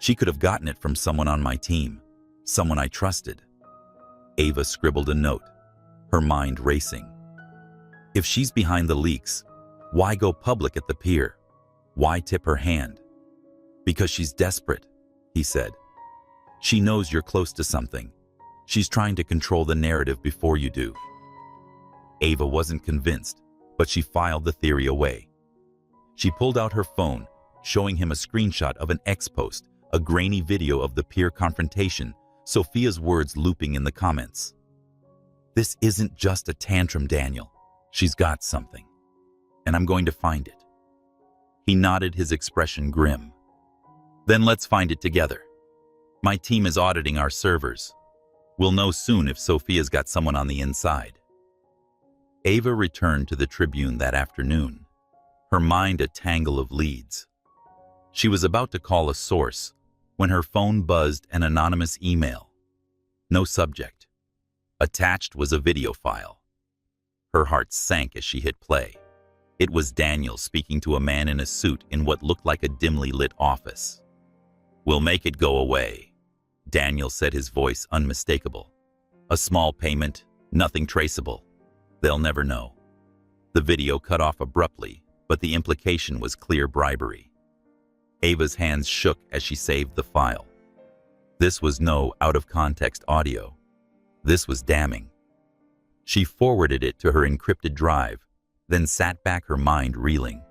She could have gotten it from someone on my team, someone I trusted." Ava scribbled a note, her mind racing. If she's behind the leaks, why go public at the pier? Why tip her hand? "Because she's desperate," he said. "She knows you're close to something. She's trying to control the narrative before you do." Ava wasn't convinced, but she filed the theory away. She pulled out her phone, showing him a screenshot of an X post, a grainy video of the pier confrontation, Sophia's words looping in the comments. "This isn't just a tantrum, Daniel. She's got something, and I'm going to find it." He nodded, his expression grim. "Then let's find it together. My team is auditing our servers. We'll know soon if Sophia's got someone on the inside." Ava returned to the Tribune that afternoon, her mind a tangle of leads. She was about to call a source when her phone buzzed, an anonymous email. No subject. Attached was a video file. Her heart sank as she hit play. It was Daniel speaking to a man in a suit in what looked like a dimly lit office. "We'll make it go away," Daniel said, his voice unmistakable. "A small payment, nothing traceable. They'll never know." The video cut off abruptly, but the implication was clear bribery. Ava's hands shook as she saved the file. This was no out-of-context audio. This was damning. She forwarded it to her encrypted drive, then sat back, her mind reeling.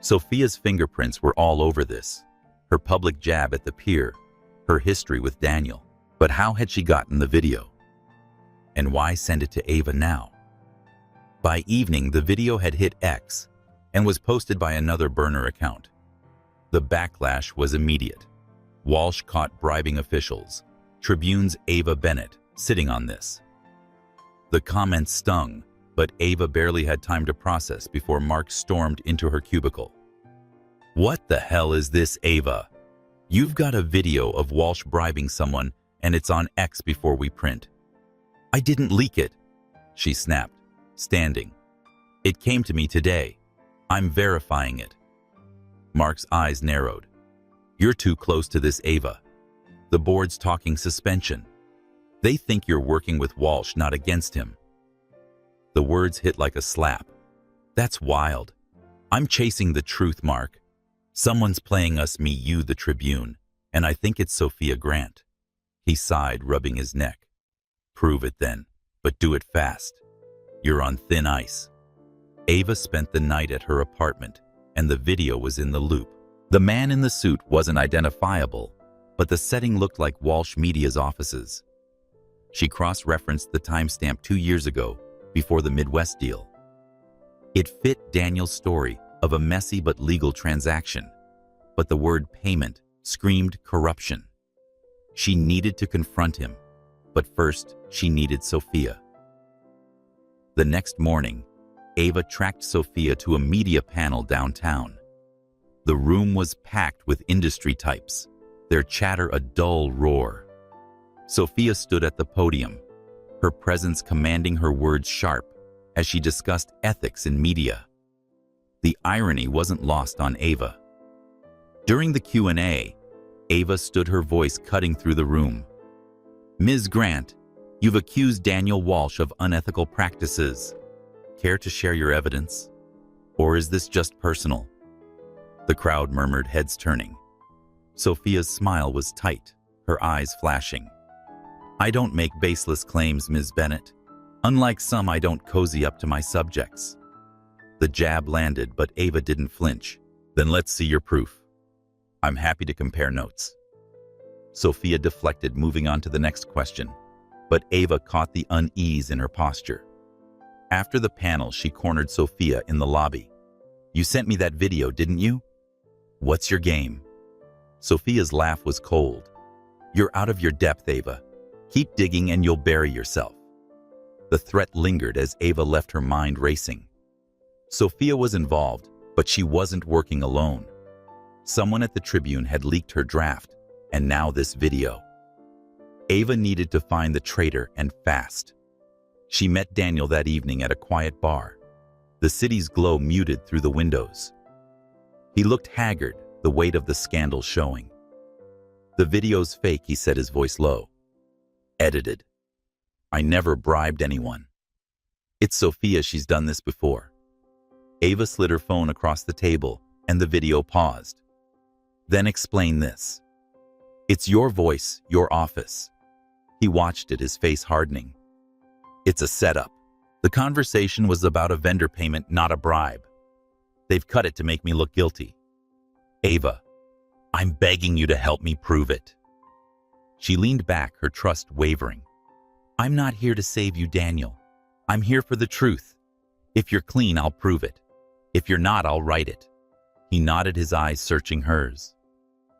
Sophia's fingerprints were all over this, her public jab at the pier, her history with Daniel. But how had she gotten the video? And why send it to Ava now? By evening, the video had hit X and was posted by another burner account. The backlash was immediate. Walsh caught bribing officials. Tribune's Ava Bennett sitting on this. The comments stung, but Ava barely had time to process before Mark stormed into her cubicle. "What the hell is this, Ava? You've got a video of Walsh bribing someone and it's on X before we print." "I didn't leak it," she snapped, standing. "It came to me today. I'm verifying it." Mark's eyes narrowed. "You're too close to this, Ava. The board's talking suspension. They think you're working with Walsh, not against him." The words hit like a slap. "That's wild. I'm chasing the truth, Mark. Someone's playing us, me, you, the Tribune, and I think it's Sophia Grant." He sighed, rubbing his neck. "Prove it then, but do it fast. You're on thin ice." Ava spent the night at her apartment, and the video was in the loop. The man in the suit wasn't identifiable, but the setting looked like Walsh Media's offices. She cross-referenced the timestamp 2 years ago, before the Midwest deal. It fit Daniel's story of a messy but legal transaction, but the word payment screamed corruption. She needed to confront him, but first she needed Sophia. The next morning, Ava tracked Sophia to a media panel downtown. The room was packed with industry types, their chatter a dull roar. Sophia stood at the podium, her presence commanding, her words sharp, as she discussed ethics in media. The irony wasn't lost on Ava. During the Q&A, Ava stood, her voice cutting through the room. "Ms. Grant, you've accused Daniel Walsh of unethical practices. Care to share your evidence? Or is this just personal?" The crowd murmured, heads turning. Sophia's smile was tight, her eyes flashing. "I don't make baseless claims, Ms. Bennett. Unlike some, I don't cozy up to my subjects." The jab landed, but Ava didn't flinch. "Then let's see your proof. I'm happy to compare notes." Sophia deflected, moving on to the next question, but Ava caught the unease in her posture. After the panel, she cornered Sophia in the lobby. "You sent me that video, didn't you? What's your game?" Sophia's laugh was cold. "You're out of your depth, Ava. Keep digging and you'll bury yourself." The threat lingered as Ava left, her mind racing. Sophia was involved, but she wasn't working alone. Someone at the Tribune had leaked her draft, and now this video. Ava needed to find the traitor, and fast. She met Daniel that evening at a quiet bar. The city's glow muted through the windows. He looked haggard, the weight of the scandal showing. "The video's fake," he said, his voice low. "Edited. I never bribed anyone." "It's Sophia, she's done this before." Ava slid her phone across the table, and the video paused. "Then explain this." "It's your voice, your office." He watched it, his face hardening. "It's a setup. The conversation was about a vendor payment, not a bribe. They've cut it to make me look guilty." "Ava, I'm begging you to help me prove it." She leaned back, her trust wavering. "I'm not here to save you, Daniel. I'm here for the truth. If you're clean, I'll prove it. If you're not, I'll write it." He nodded, his eyes searching hers.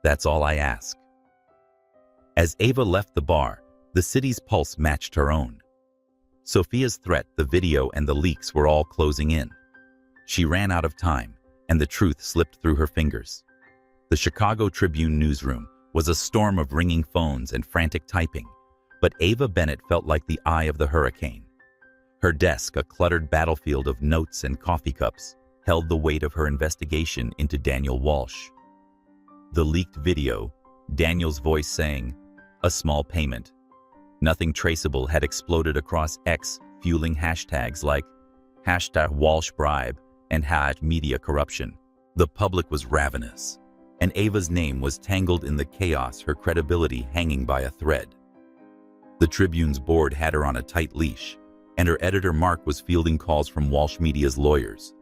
"That's all I ask." As Ava left the bar, the city's pulse matched her own. Sophia's threat, the video, and the leaks were all closing in. She ran out of time, and the truth slipped through her fingers. The Chicago Tribune newsroom was a storm of ringing phones and frantic typing, but Ava Bennett felt like the eye of the hurricane. Her desk, a cluttered battlefield of notes and coffee cups, held the weight of her investigation into Daniel Walsh. The leaked video, Daniel's voice saying, "A small payment." Nothing traceable had exploded across X, fueling hashtags like #WalshBribe and had media corruption. The public was ravenous, and Ava's name was tangled in the chaos, her credibility hanging by a thread. The Tribune's board had her on a tight leash, and her editor Mark was fielding calls from Walsh Media's lawyers.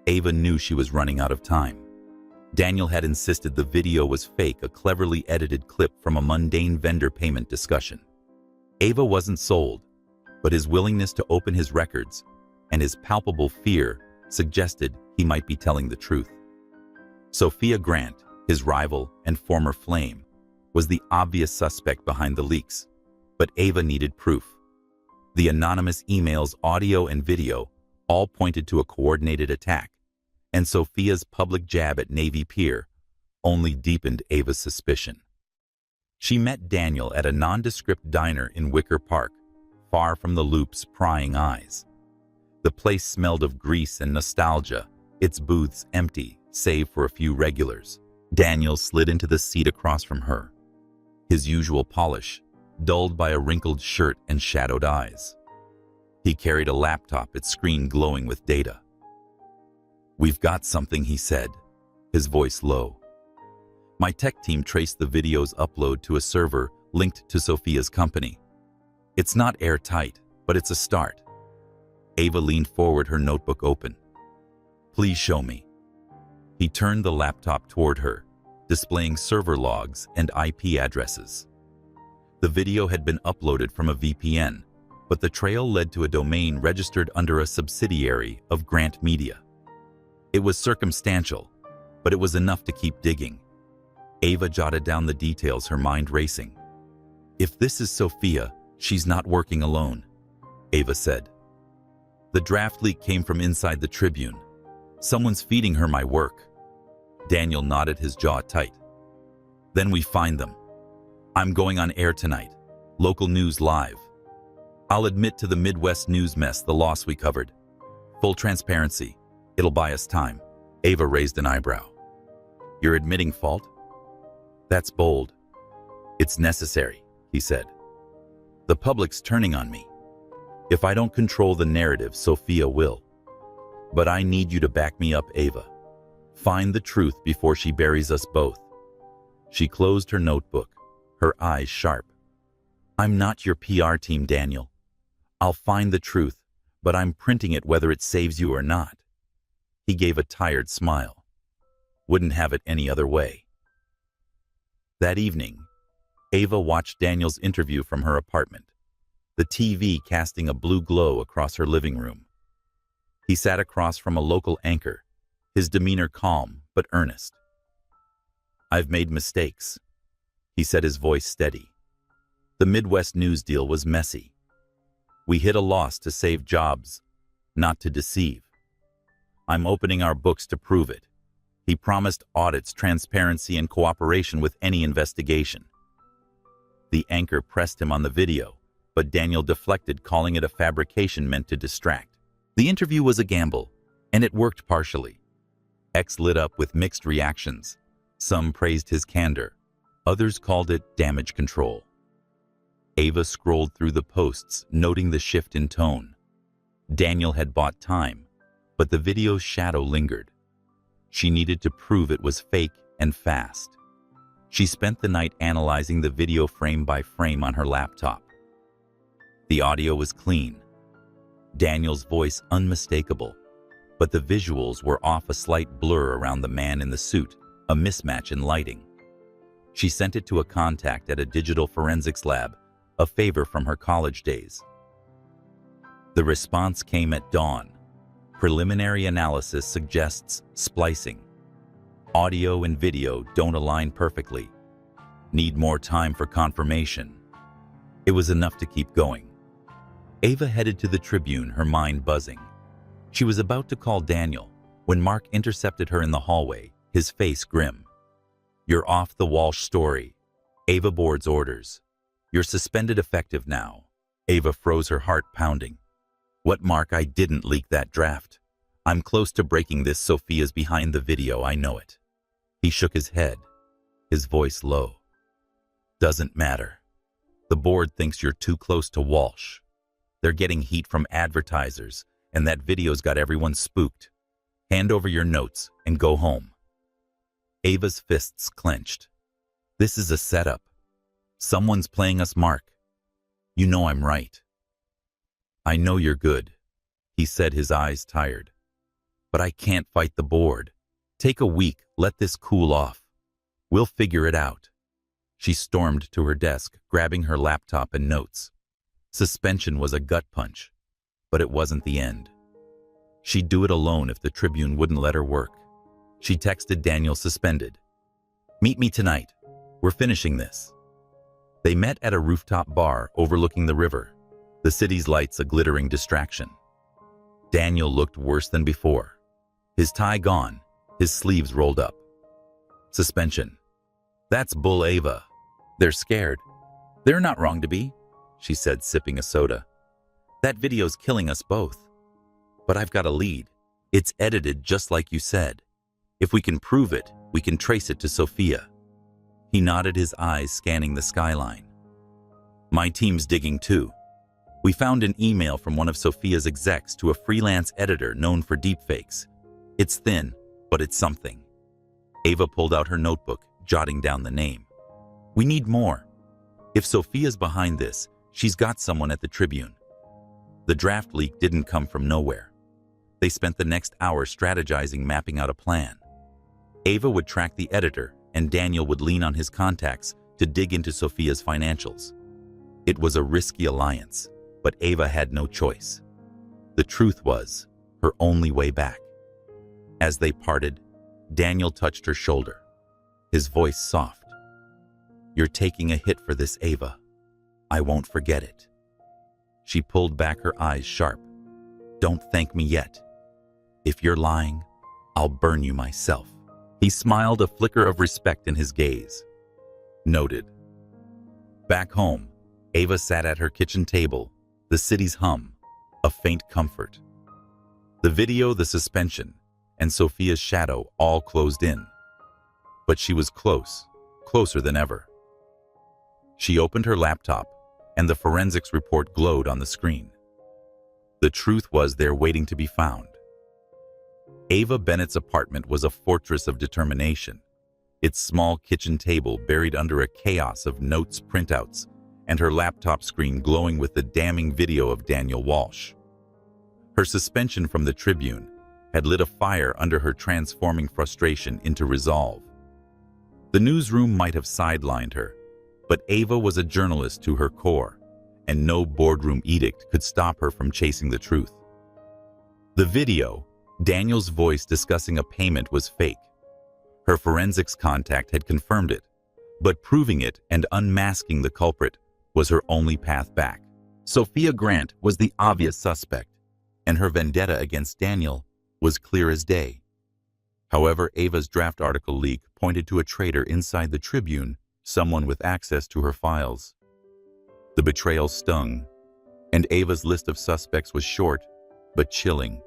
Ava knew she was running out of time. Daniel had insisted the video was fake, a cleverly edited clip from a mundane vendor payment discussion. Ava wasn't sold, but his willingness to open his records and his palpable fear suggested he might be telling the truth. Sophia Grant, his rival and former flame, was the obvious suspect behind the leaks, but Ava needed proof. The anonymous emails, audio, and video all pointed to a coordinated attack, and Sophia's public jab at Navy Pier only deepened Ava's suspicion. She met Daniel at a nondescript diner in Wicker Park, far from the Loop's prying eyes. The place smelled of grease and nostalgia, its booths empty, save for a few regulars. Daniel slid into the seat across from her, his usual polish dulled by a wrinkled shirt and shadowed eyes. He carried a laptop, its screen glowing with data. "We've got something," he said, his voice low. "My tech team traced the video's upload to a server linked to Sophia's company. It's not airtight, but it's a start." Ava leaned forward, her notebook open. "Please show me." He turned the laptop toward her, displaying server logs and IP addresses. The video had been uploaded from a VPN, but the trail led to a domain registered under a subsidiary of Grant Media. It was circumstantial, but it was enough to keep digging. Ava jotted down the details, her mind racing. "If this is Sophia, she's not working alone," Ava said. "The draft leak came from inside the Tribune. Someone's feeding her my work." Daniel nodded, his jaw tight. "Then we find them. I'm going on air tonight. Local news live. I'll admit to the Midwest news mess the loss we covered. Full transparency. It'll buy us time." Ava raised an eyebrow. "You're admitting fault?" "That's bold." "It's necessary," he said. "The public's turning on me. If I don't control the narrative, Sophia will. But I need you to back me up, Ava. Find the truth before she buries us both." She closed her notebook, her eyes sharp. "I'm not your PR team, Daniel. I'll find the truth, but I'm printing it whether it saves you or not." He gave a tired smile. "Wouldn't have it any other way." That evening, Ava watched Daniel's interview from her apartment, the TV casting a blue glow across her living room. He sat across from a local anchor, his demeanor calm but earnest. "I've made mistakes," he said, his voice steady. "The Midwest news deal was messy. We hit a loss to save jobs, not to deceive. I'm opening our books to prove it." He promised audits, transparency, and cooperation with any investigation. The anchor pressed him on the video, but Daniel deflected, calling it a fabrication meant to distract. The interview was a gamble, and it worked partially. X lit up with mixed reactions. Some praised his candor. Others called it damage control. Ava scrolled through the posts, noting the shift in tone. Daniel had bought time, but the video's shadow lingered. She needed to prove it was fake and fast. She spent the night analyzing the video frame by frame on her laptop. The audio was clean, Daniel's voice unmistakable, but the visuals were off, a slight blur around the man in the suit, a mismatch in lighting. She sent it to a contact at a digital forensics lab, a favor from her college days. The response came at dawn. Preliminary analysis suggests splicing. Audio and video don't align perfectly. Need more time for confirmation. It was enough to keep going. Ava headed to the Tribune, her mind buzzing. She was about to call Daniel when Mark intercepted her in the hallway, his face grim. "You're off the Walsh story. Ava board's orders. You're suspended effective now." Ava froze, her heart pounding. "What, Mark? I didn't leak that draft. I'm close to breaking this. Sophia's behind the video, I know it." He shook his head, his voice low. "Doesn't matter. The board thinks you're too close to Walsh. They're getting heat from advertisers, and that video's got everyone spooked." Hand over your notes and go home. Ava's fists clenched. This is a setup. Someone's playing us Mark. You know I'm right. I know you're good, he said, his eyes tired. But I can't fight the board. Take a week, let this cool off. We'll figure it out. She stormed to her desk, grabbing her laptop and notes. Suspension was a gut punch, but it wasn't the end. She'd do it alone if the Tribune wouldn't let her work. She texted Daniel, suspended. Meet me tonight. We're finishing this. They met at a rooftop bar overlooking the river, the city's lights a glittering distraction. Daniel looked worse than before. His tie gone, his sleeves rolled up. Suspension. That's bull, Ava. They're scared. They're not wrong to be, she said, sipping a soda. That video's killing us both. But I've got a lead. It's edited just like you said. If we can prove it, we can trace it to Sophia. He nodded, his eyes scanning the skyline. My team's digging too. We found an email from one of Sophia's execs to a freelance editor known for deepfakes. It's thin, but it's something. Ava pulled out her notebook, jotting down the name. We need more. If Sophia's behind this, she's got someone at the Tribune. The draft leak didn't come from nowhere. They spent the next hour strategizing, mapping out a plan. Ava would track the editor, and Daniel would lean on his contacts to dig into Sophia's financials. It was a risky alliance, but Ava had no choice. The truth was her only way back. As they parted, Daniel touched her shoulder, his voice soft. You're taking a hit for this, Ava. I won't forget it. She pulled back, her eyes sharp. Don't thank me yet. If you're lying, I'll burn you myself. He smiled, a flicker of respect in his gaze. Noted. Back home, Ava sat at her kitchen table, the city's hum, a faint comfort. The video, the suspension, and Sophia's shadow all closed in. But she was close, closer than ever. She opened her laptop, and the forensics report glowed on the screen. The truth was there, waiting to be found. Ava Bennett's apartment was a fortress of determination, its small kitchen table buried under a chaos of notes, printouts, and her laptop screen glowing with the damning video of Daniel Walsh. Her suspension from the Tribune had lit a fire under her, transforming frustration into resolve. The newsroom might have sidelined her, but Ava was a journalist to her core, and no boardroom edict could stop her from chasing the truth. The video, Daniel's voice discussing a payment, was fake. Her forensics contact had confirmed it, but proving it and unmasking the culprit was her only path back. Sophia Grant was the obvious suspect, and her vendetta against Daniel was clear as day. However, Ava's draft article leak pointed to a traitor inside the Tribune, someone with access to her files. The betrayal stung, and Ava's list of suspects was short but chilling.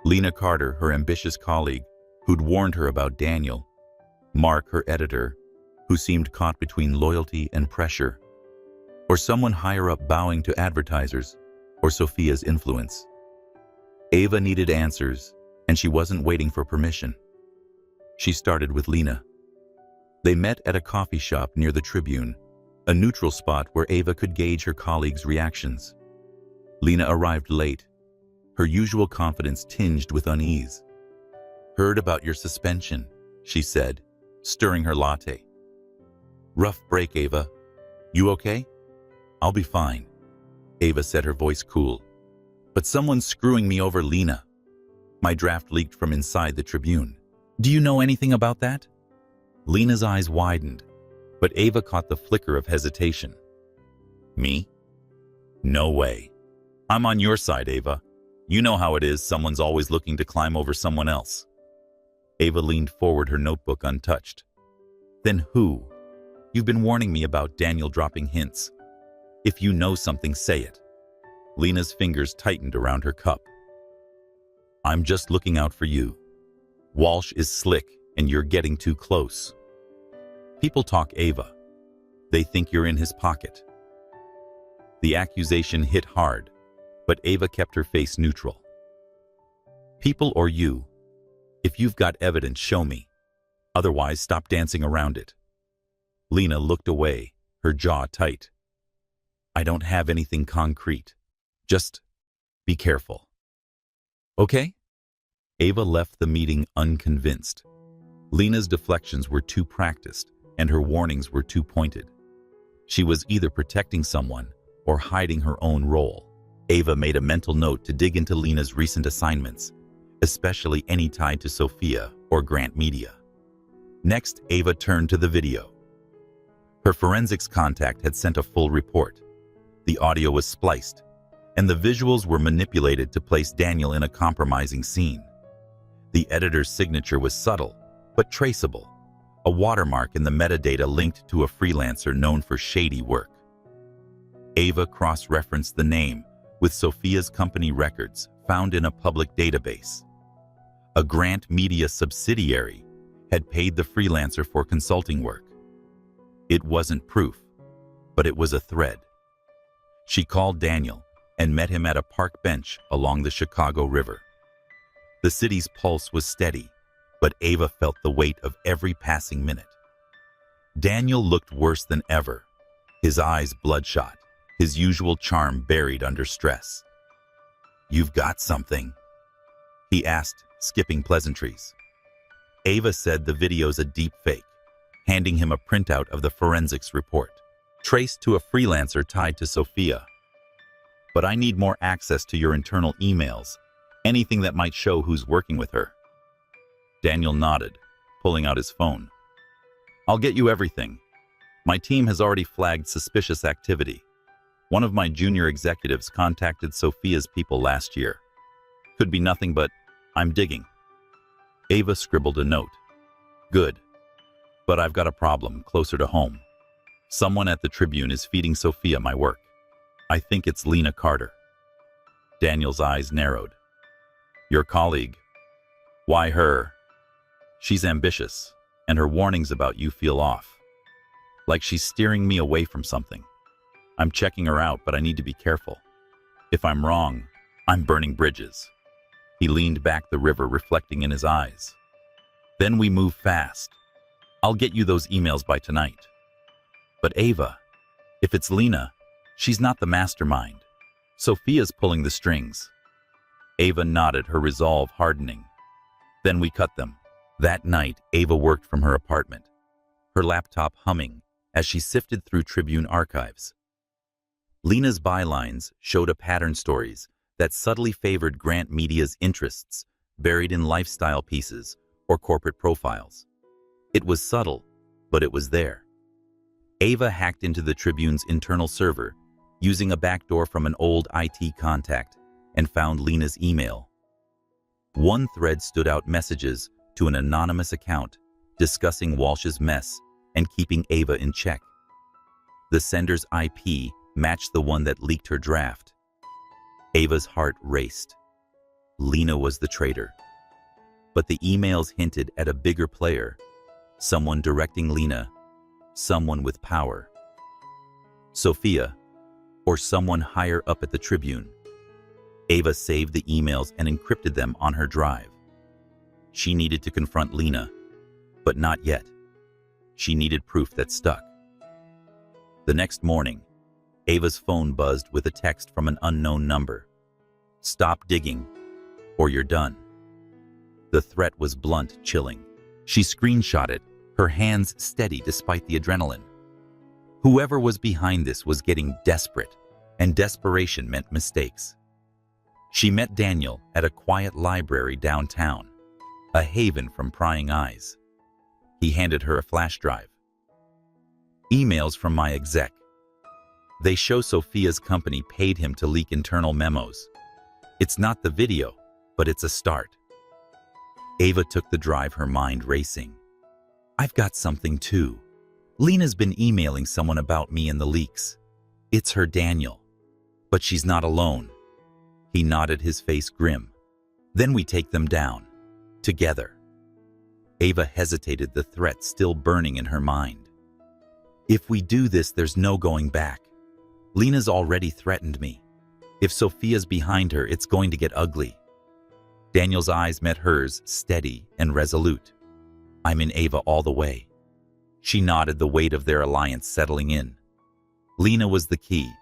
Lena Carter, her ambitious colleague, who'd warned her about Daniel. Mark, her editor, who seemed caught between loyalty and pressure. Or someone higher up bowing to advertisers, or Sophia's influence. Ava needed answers, and she wasn't waiting for permission. She started with Lena. They met at a coffee shop near the Tribune, a neutral spot where Ava could gauge her colleagues' reactions. Lena arrived late, her usual confidence tinged with unease. Heard about your suspension, she said, stirring her latte. Rough break, Ava. You okay? I'll be fine, Ava said, her voice cool. But someone's screwing me over, Lena. My draft leaked from inside the Tribune. Do you know anything about that? Lena's eyes widened, but Ava caught the flicker of hesitation. Me? No way. I'm on your side, Ava. You know how it is, someone's always looking to climb over someone else. Ava leaned forward, her notebook untouched. Then who? You've been warning me about Daniel dropping hints. If you know something, say it. Lena's fingers tightened around her cup. I'm just looking out for you. Walsh is slick, and you're getting too close. People talk, Ava. They think you're in his pocket. The accusation hit hard, but Ava kept her face neutral. People or you, If you've got evidence, show me. Otherwise, stop dancing around it. Lena looked away, her jaw tight. I don't have anything concrete. Just be careful. Okay? Ava left the meeting unconvinced. Lena's deflections were too practiced, and her warnings were too pointed. She was either protecting someone or hiding her own role. Ava made a mental note to dig into Lena's recent assignments, especially any tied to Sophia or Grant Media. Next, Ava turned to the video. Her forensics contact had sent a full report. The audio was spliced, and the visuals were manipulated to place Daniel in a compromising scene. The editor's signature was subtle, but traceable, a watermark in the metadata linked to a freelancer known for shady work. Ava cross-referenced the name with Sophia's company records found in a public database. A Grant Media subsidiary had paid the freelancer for consulting work. It wasn't proof, but it was a thread. She called Daniel and met him at a park bench along the Chicago River. The city's pulse was steady, but Ava felt the weight of every passing minute. Daniel looked worse than ever, his eyes bloodshot, his usual charm buried under stress. "You've got something?" he asked, skipping pleasantries. Ava said the video's a deep fake, handing him a printout of the forensics report, traced to a freelancer tied to Sophia. "But I need more access to your internal emails, anything that might show who's working with her." Daniel nodded, pulling out his phone. "I'll get you everything. My team has already flagged suspicious activity. One of my junior executives contacted Sophia's people last year. Could be nothing, but I'm digging." Ava scribbled a note. "Good. But I've got a problem closer to home. Someone at the Tribune is feeding Sophia my work. I think it's Lena Carter." Daniel's eyes narrowed. "Your colleague? Why her? She's ambitious, and her warnings about you feel off. Like she's steering me away from something. I'm checking her out, but I need to be careful. If I'm wrong, I'm burning bridges." He leaned back, the river reflecting in his eyes. "Then we move fast. I'll get you those emails by tonight." "But Ava, if it's Lena, she's not the mastermind. Sophia's pulling the strings." Ava nodded, her resolve hardening. "Then we cut them." That night, Ava worked from her apartment, her laptop humming as she sifted through Tribune archives. Lena's bylines showed a pattern, stories that subtly favored Grant Media's interests, buried in lifestyle pieces or corporate profiles. It was subtle, but it was there. Ava hacked into the Tribune's internal server, using a backdoor from an old IT contact, and found Lena's email. One thread stood out: messages to an anonymous account discussing Walsh's mess and keeping Ava in check. The sender's IP matched the one that leaked her draft. Ava's heart raced. Lena was the traitor. But the emails hinted at a bigger player, someone directing Lena, someone with power. Sophia, or someone higher up at the Tribune. Ava saved the emails and encrypted them on her drive. She needed to confront Lena, but not yet. She needed proof that stuck. The next morning, Ava's phone buzzed with a text from an unknown number. "Stop digging, or you're done." The threat was blunt, chilling. She screenshot it, her hands steady despite the adrenaline. Whoever was behind this was getting desperate, and desperation meant mistakes. She met Daniel at a quiet library downtown, a haven from prying eyes. He handed her a flash drive. "Emails from my exec. They show Sophia's company paid him to leak internal memos. It's not the video, but it's a start." Ava took the drive, her mind racing. "I've got something too. Lena's been emailing someone about me in the leaks. It's her Daniel. But she's not alone." He nodded, his face grim. "Then we take them down. Together." Ava hesitated, the threat still burning in her mind. "If we do this, there's no going back. Lena's already threatened me. If Sophia's behind her, it's going to get ugly." Daniel's eyes met hers, steady and resolute. "I'm in Ava all the way." She nodded, the weight of their alliance settling in. Lena was the key,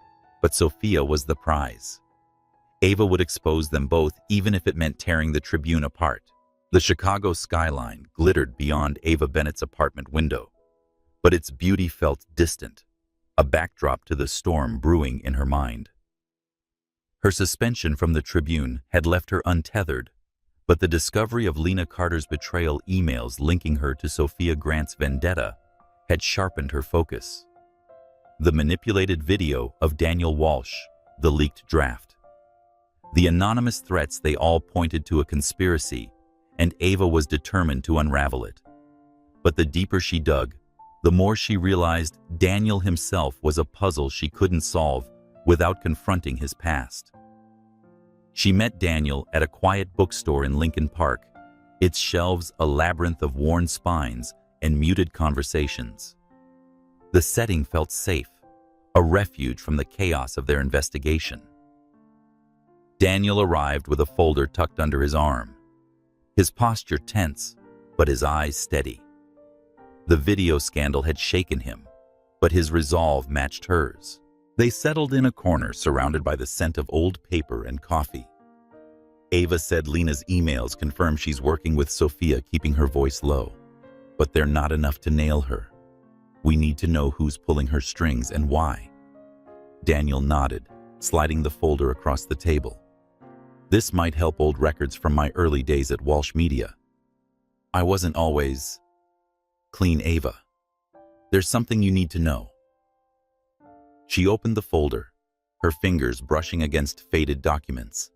but Sophia was the prize. Ava would expose them both, even if it meant tearing the Tribune apart. The Chicago skyline glittered beyond Ava Bennett's apartment window, but its beauty felt distant, a backdrop to the storm brewing in her mind. Her suspension from the Tribune had left her untethered, but the discovery of Lena Carter's betrayal emails linking her to Sophia Grant's vendetta had sharpened her focus. The manipulated video of Daniel Walsh, the leaked draft. The anonymous threats, they all pointed to a conspiracy, and Ava was determined to unravel it. But the deeper she dug, the more she realized Daniel himself was a puzzle she couldn't solve without confronting his past. She met Daniel at a quiet bookstore in Lincoln Park, its shelves a labyrinth of worn spines and muted conversations. The setting felt safe, a refuge from the chaos of their investigation. Daniel arrived with a folder tucked under his arm, his posture tense, but his eyes steady. The video scandal had shaken him, but his resolve matched hers. They settled in a corner surrounded by the scent of old paper and coffee. Ava said Lena's emails confirm she's working with Sophia, keeping her voice low. But they're not enough to nail her. We need to know who's pulling her strings and why. Daniel nodded, sliding the folder across the table. This might help. Old records from my early days at Walsh Media. I wasn't always clean, Ava. There's something you need to know. She opened the folder, her fingers brushing against faded documents.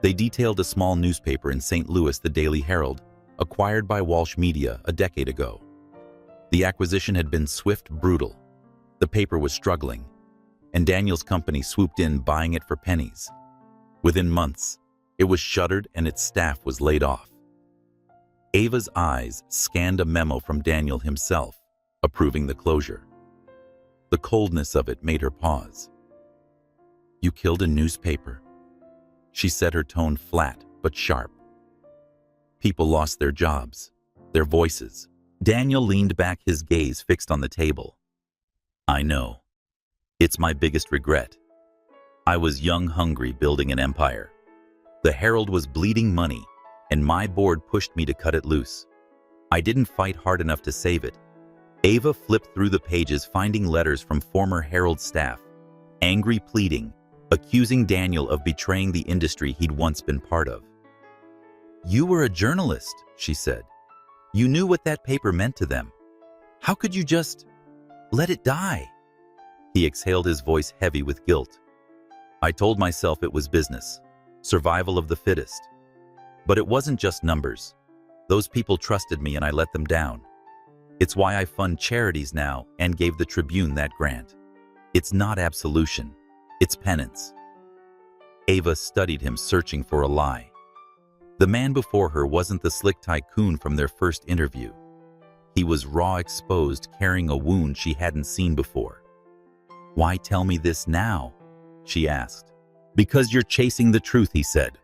They detailed a small newspaper in St. Louis, the Daily Herald, acquired by Walsh Media a decade ago. The acquisition had been swift, brutal. The paper was struggling, and Daniel's company swooped in, buying it for pennies. Within months, it was shuttered and its staff was laid off. Ava's eyes scanned a memo from Daniel himself, approving the closure. The coldness of it made her pause. "You killed a newspaper," she said, her tone flat but sharp. "People lost their jobs, their voices." Daniel leaned back, his gaze fixed on the table. "I know. It's my biggest regret. I was young, hungry, building an empire. The Herald was bleeding money, and my board pushed me to cut it loose. I didn't fight hard enough to save it." Ava flipped through the pages, finding letters from former Herald staff, angry, pleading, accusing Daniel of betraying the industry he'd once been part of. "You were a journalist," she said. "You knew what that paper meant to them. How could you just let it die?" He exhaled, his voice heavy with guilt. "I told myself it was business, survival of the fittest. But it wasn't just numbers. Those people trusted me and I let them down. It's why I fund charities now and gave the Tribune that grant. It's not absolution, it's penance." Ava studied him, searching for a lie. The man before her wasn't the slick tycoon from their first interview. He was raw, exposed, carrying a wound she hadn't seen before. "Why tell me this now?" she asked. "Because you're chasing the truth," he said.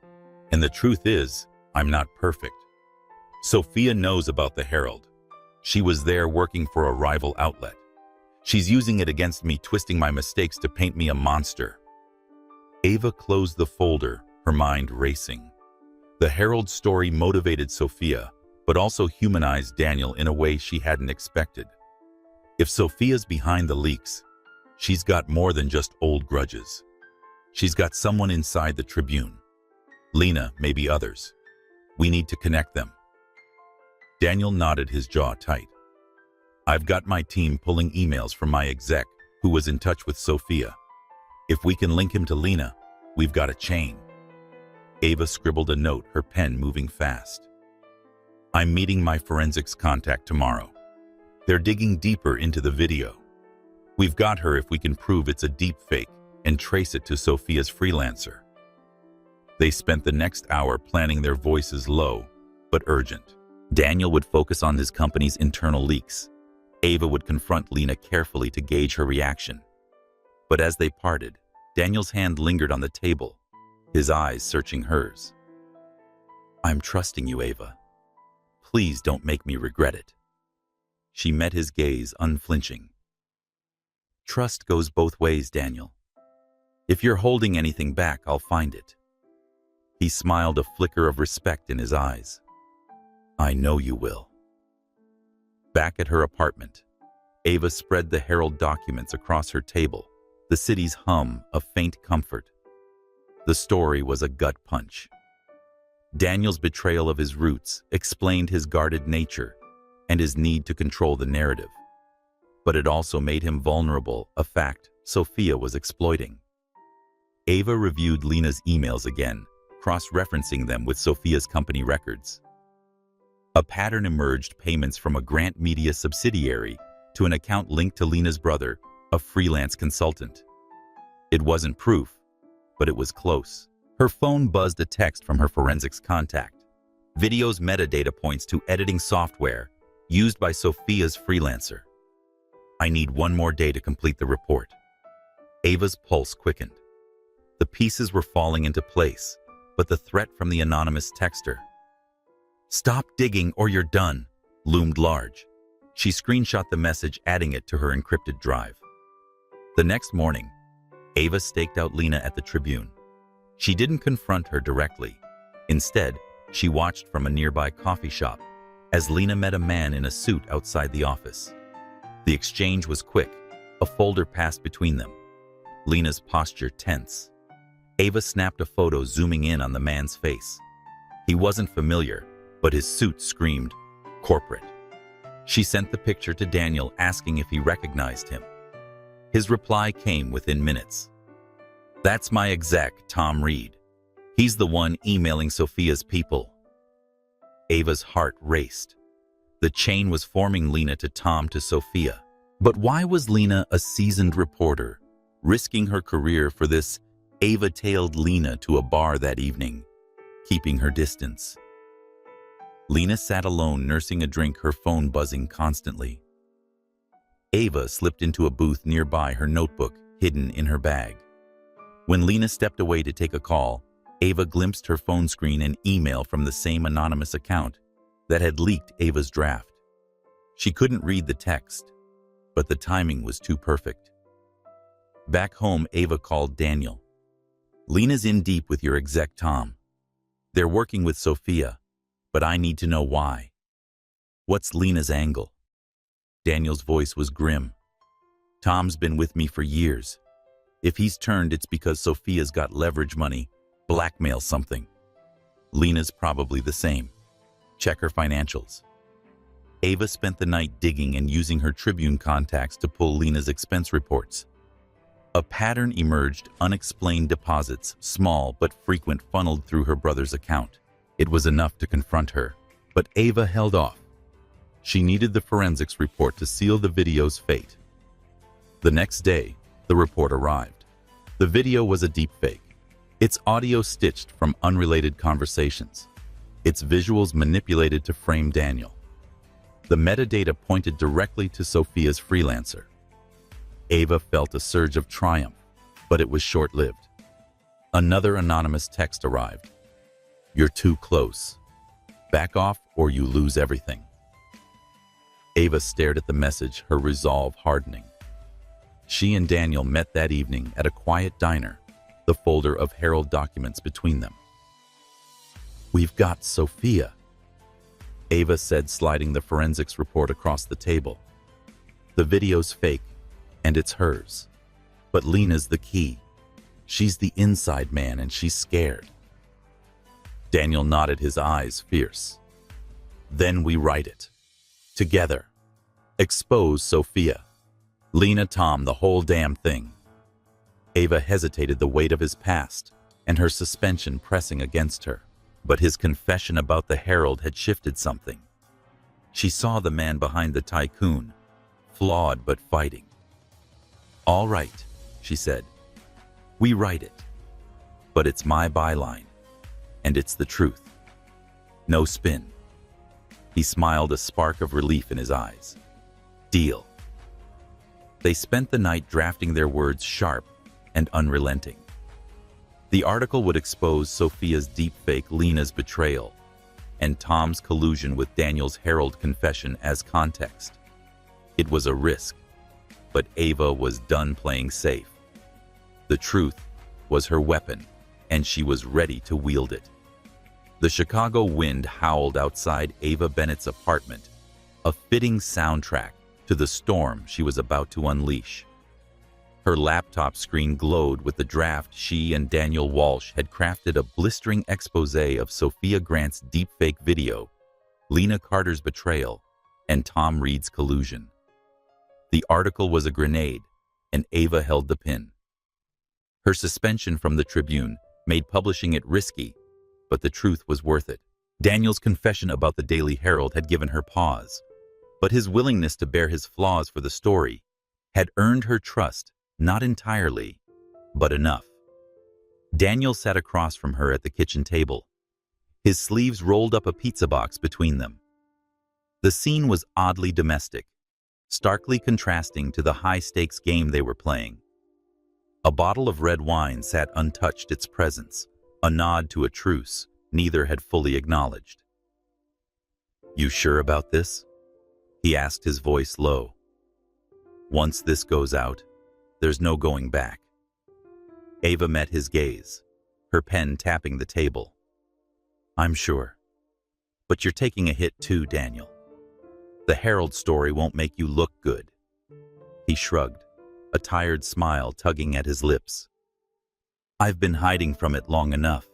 "And the truth is, I'm not perfect. Sophia knows about the Herald. She was there working for a rival outlet. She's using it against me, twisting my mistakes to paint me a monster." Ava closed the folder, her mind racing. The Herald story motivated Sophia, but also humanized Daniel in a way she hadn't expected. If Sophia's behind the leaks, she's got more than just old grudges. She's got someone inside the Tribune. Lena, maybe others. We need to connect them. Daniel nodded, his jaw tight. "I've got my team pulling emails from my exec, who was in touch with Sophia. If we can link him to Lena, we've got a chain." Ava scribbled a note, her pen moving fast. "I'm meeting my forensics contact tomorrow. They're digging deeper into the video. We've got her if we can prove it's a deep fake and trace it to Sophia's freelancer." They spent the next hour planning, their voices low but urgent. Daniel would focus on his company's internal leaks. Ava would confront Lena carefully to gauge her reaction. But as they parted, Daniel's hand lingered on the table, his eyes searching hers. I'm trusting you, Ava. Please don't make me regret it. She met his gaze unflinching. Trust goes both ways, Daniel. If you're holding anything back, I'll find it. He smiled, a flicker of respect in his eyes. I know you will. Back at her apartment, Ava spread the Herald documents across her table, the city's hum a faint comfort. The story was a gut punch. Daniel's betrayal of his roots explained his guarded nature and his need to control the narrative. But it also made him vulnerable, a fact Sophia was exploiting. Ava reviewed Lena's emails again, cross-referencing them with Sophia's company records. A pattern emerged: payments from a Grant Media subsidiary to an account linked to Lena's brother, a freelance consultant. It wasn't proof, but it was close. Her phone buzzed a text from her forensics contact. Video's metadata points to editing software used by Sophia's freelancer. I need one more day to complete the report. Ava's pulse quickened. The pieces were falling into place, but the threat from the anonymous texter, "Stop digging or you're done," loomed large. She screenshot the message, adding it to her encrypted drive. The next morning, Ava staked out Lena at the Tribune. She didn't confront her directly. Instead, she watched from a nearby coffee shop as Lena met a man in a suit outside the office. The exchange was quick. A folder passed between them. Lena's posture tense. Ava snapped a photo, zooming in on the man's face. He wasn't familiar, but his suit screamed corporate. She sent the picture to Daniel, asking if he recognized him. His reply came within minutes. "That's my exec, Tom Reed. He's the one emailing Sophia's people." Ava's heart raced. The chain was forming: Lena to Tom to Sophia. But why was Lena, a seasoned reporter, risking her career for this? Ava tailed Lena to a bar that evening, keeping her distance. Lena sat alone, nursing a drink, her phone buzzing constantly. Ava slipped into a booth nearby, her notebook hidden in her bag. When Lena stepped away to take a call, Ava glimpsed her phone screen an email from the same anonymous account that had leaked Ava's draft. She couldn't read the text, but the timing was too perfect. Back home, Ava called Daniel. "Lena's in deep with your exec, Tom. They're working with Sophia, but I need to know why. What's Lena's angle?" Daniel's voice was grim. "Tom's been with me for years. If he's turned, it's because Sophia's got leverage, money, blackmail, something. Lena's probably the same. Check her financials." Ava spent the night digging and using her Tribune contacts to pull Lena's expense reports. A pattern emerged: unexplained deposits, small but frequent, funneled through her brother's account. It was enough to confront her, but Ava held off. She needed the forensics report to seal the video's fate. The next day, the report arrived. The video was a deepfake, its audio stitched from unrelated conversations, its visuals manipulated to frame Daniel. The metadata pointed directly to Sophia's freelancer. Ava felt a surge of triumph, but it was short-lived. Another anonymous text arrived. "You're too close. Back off or you lose everything." Ava stared at the message, her resolve hardening. She and Daniel met that evening at a quiet diner, the folder of Herald documents between them. "We've got Sophia," Ava said, sliding the forensics report across the table. "The video's fake, and it's hers. But Lena's the key. She's the inside man, and she's scared." Daniel nodded, his eyes fierce. "Then we write it. Together. Expose Sophia. Lena, Tom, the whole damn thing." Ava hesitated, the weight of his past and her suspension pressing against her. But his confession about the Herald had shifted something. She saw the man behind the tycoon, flawed but fighting. "All right," she said. "We write it. But it's my byline, and it's the truth. No spin." He smiled, a spark of relief in his eyes. "Deal." They spent the night drafting their words, sharp and unrelenting. The article would expose Sophia's deepfake, Lena's betrayal, and Tom's collusion with Daniel's Herald confession as context. It was a risk, but Ava was done playing safe. The truth was her weapon, and she was ready to wield it. The Chicago wind howled outside Ava Bennett's apartment, a fitting soundtrack to the storm she was about to unleash. Her laptop screen glowed with the draft she and Daniel Walsh had crafted, a blistering exposé of Sophia Grant's deepfake video, Lena Carter's betrayal, and Tom Reed's collusion. The article was a grenade, and Ava held the pin. Her suspension from the Tribune made publishing it risky, but the truth was worth it. Daniel's confession about the Daily Herald had given her pause, but his willingness to bear his flaws for the story had earned her trust, not entirely, but enough. Daniel sat across from her at the kitchen table. His sleeves rolled up a pizza box between them. The scene was oddly domestic, starkly contrasting to the high-stakes game they were playing. A bottle of red wine sat untouched, its presence, a nod to a truce neither had fully acknowledged. "You sure about this?" he asked, his voice low. "Once this goes out, there's no going back." Ava met his gaze, her pen tapping the table. "I'm sure. But you're taking a hit too, Daniel. The Herald story won't make you look good." He shrugged, a tired smile tugging at his lips. "I've been hiding from it long enough.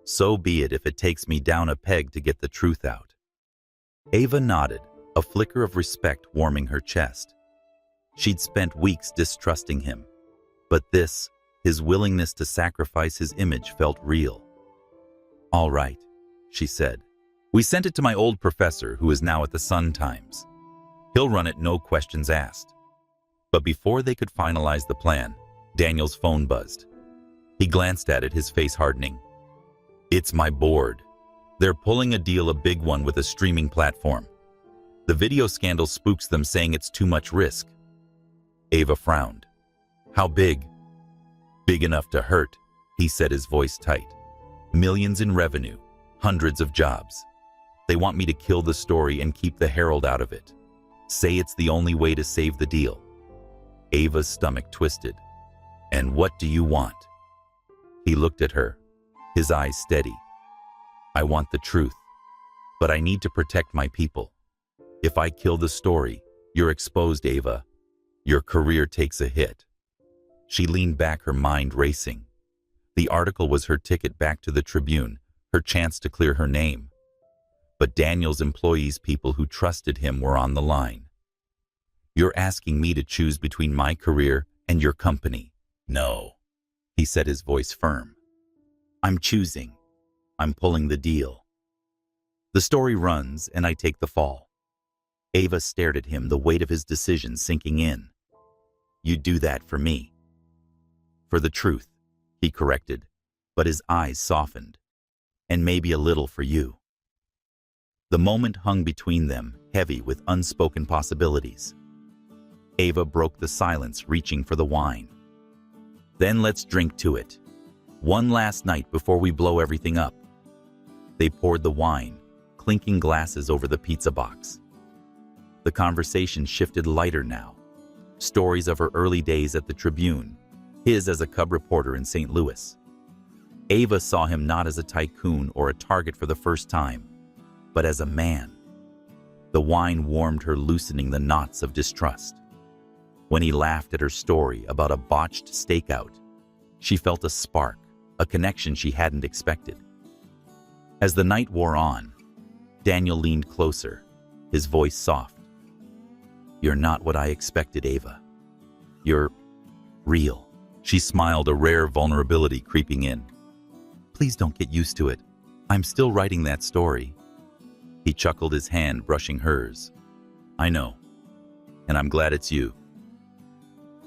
So be it if it takes me down a peg to get the truth out." Ava nodded, a flicker of respect warming her chest. She'd spent weeks distrusting him, but this, his willingness to sacrifice his image, felt real. "All right," she said. "We sent it to my old professor, who is now at the Sun-Times. He'll run it, no questions asked." But before they could finalize the plan, Daniel's phone buzzed. He glanced at it, his face hardening. "It's my board. They're pulling a deal, a big one, with a streaming platform. The video scandal spooks them, saying it's too much risk." Ava frowned. "How big?" "Big enough to hurt," he said, his voice tight. "Millions in revenue, hundreds of jobs. They want me to kill the story and keep the Herald out of it. Say it's the only way to save the deal." Ava's stomach twisted. "And what do you want?" He looked at her, his eyes steady. "I want the truth, but I need to protect my people. If I kill the story, you're exposed, Ava. Your career takes a hit." She leaned back, her mind racing. The article was her ticket back to the Tribune, her chance to clear her name. But Daniel's employees, people who trusted him, were on the line. "You're asking me to choose between my career and your company?" "No," he said, his voice firm. "I'm choosing. I'm pulling the deal. The story runs, and I take the fall." Ava stared at him, the weight of his decision sinking in. "You'd do that for me." "For the truth," he corrected, but his eyes softened. "And maybe a little for you." The moment hung between them, heavy with unspoken possibilities. Ava broke the silence, reaching for the wine. "Then let's drink to it. One last night before we blow everything up." They poured the wine, clinking glasses over the pizza box. The conversation shifted lighter now. Stories of her early days at the Tribune, his as a cub reporter in St. Louis. Ava saw him not as a tycoon or a target for the first time, but as a man. The wine warmed her, loosening the knots of distrust. When he laughed at her story about a botched stakeout, she felt a spark, a connection she hadn't expected. As the night wore on, Daniel leaned closer, his voice soft. "You're not what I expected, Ava. You're real." She smiled, a rare vulnerability creeping in. "Please don't get used to it. I'm still writing that story." He chuckled, his hand brushing hers. "I know, and I'm glad it's you."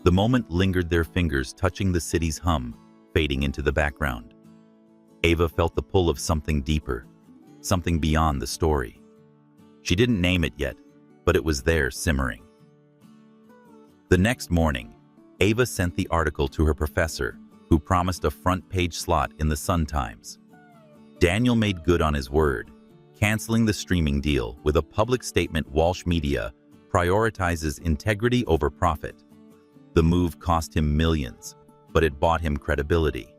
The moment lingered, their fingers touching the city's hum, fading into the background. Ava felt the pull of something deeper, something beyond the story. She didn't name it yet, but it was there, simmering. The next morning, Ava sent the article to her professor, who promised a front-page slot in the Sun-Times. Daniel made good on his word, canceling the streaming deal with a public statement. Walsh Media prioritizes integrity over profit. The move cost him millions, but it bought him credibility.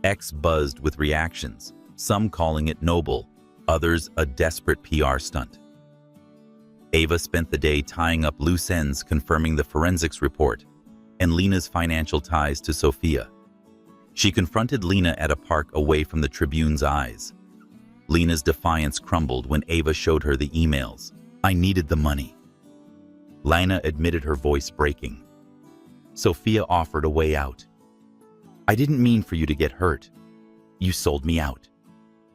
X buzzed with reactions, some calling it noble, others a desperate PR stunt. Ava spent the day tying up loose ends, confirming the forensics report and Lena's financial ties to Sophia. She confronted Lena at a park away from the Tribune's eyes. Lena's defiance crumbled when Ava showed her the emails. "I needed the money." Lena admitted, her voice breaking. Sophia offered a way out. "I didn't mean for you to get hurt. You sold me out,"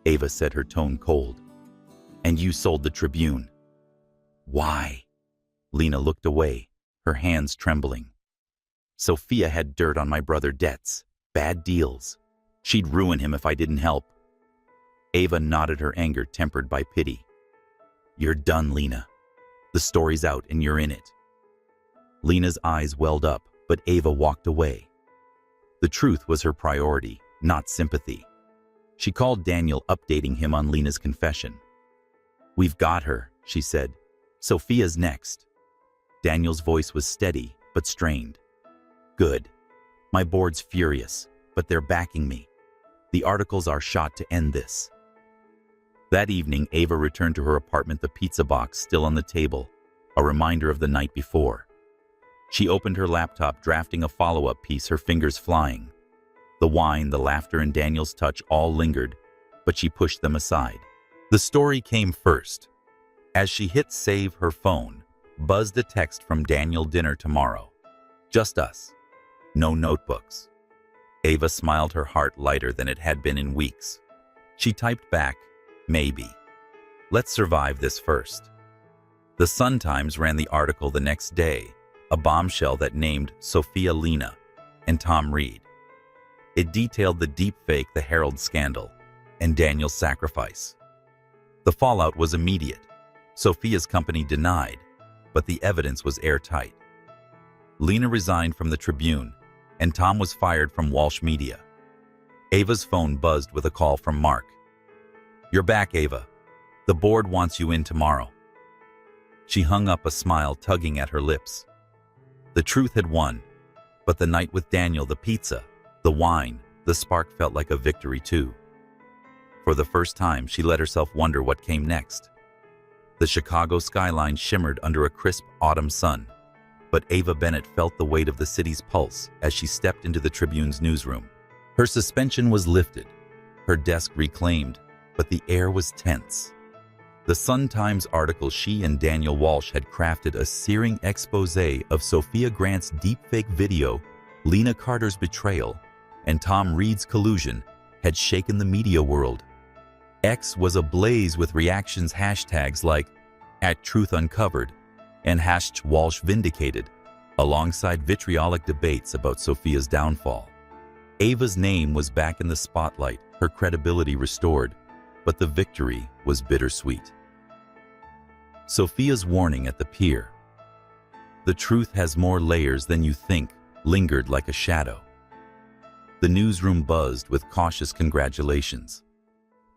Ava said, her tone cold. "And you sold the Tribune." "Why?" Lena looked away, her hands trembling. "Sophia had dirt on my brother, debts, bad deals. She'd ruin him if I didn't help." Ava nodded, her anger tempered by pity. "You're done, Lena. The story's out and you're in it." Lena's eyes welled up, but Ava walked away. The truth was her priority, not sympathy. She called Daniel, updating him on Lena's confession. "We've got her," she said. "Sophia's next." Daniel's voice was steady, but strained. "Good. My board's furious, but they're backing me. The articles are shot to end this." That evening, Ava returned to her apartment, the pizza box still on the table, a reminder of the night before. She opened her laptop, drafting a follow-up piece, her fingers flying. The wine, the laughter, and Daniel's touch all lingered, but she pushed them aside. The story came first. As she hit save, her phone buzzed a text from Daniel: "Dinner tomorrow. Just us. No notebooks." Ava smiled, her heart lighter than it had been in weeks. She typed back, "Maybe. Let's survive this first." The Sun-Times ran the article the next day, a bombshell that named Sophia, Lena, and Tom Reed. It detailed the deepfake, the Herald scandal, and Daniel's sacrifice. The fallout was immediate. Sophia's company denied, but the evidence was airtight. Lena resigned from the Tribune, and Tom was fired from Walsh Media. Ava's phone buzzed with a call from Mark. "You're back, Ava. The board wants you in tomorrow." She hung up, a smile tugging at her lips. The truth had won, but the night with Daniel, the pizza, the wine, the spark felt like a victory too. For the first time, she let herself wonder what came next. The Chicago skyline shimmered under a crisp autumn sun, but Ava Bennett felt the weight of the city's pulse as she stepped into the Tribune's newsroom. Her suspension was lifted, her desk reclaimed, but the air was tense. The Sun-Times article she and Daniel Walsh had crafted, a searing expose of Sophia Grant's deepfake video, Lena Carter's betrayal, and Tom Reed's collusion, had shaken the media world. X was ablaze with reactions, hashtags like @TruthUncovered and #WalshVindicated, alongside vitriolic debates about Sophia's downfall. Ava's name was back in the spotlight, her credibility restored, but the victory was bittersweet. Sophia's warning at the pier. "The truth has more layers than you think," lingered like a shadow. The newsroom buzzed with cautious congratulations.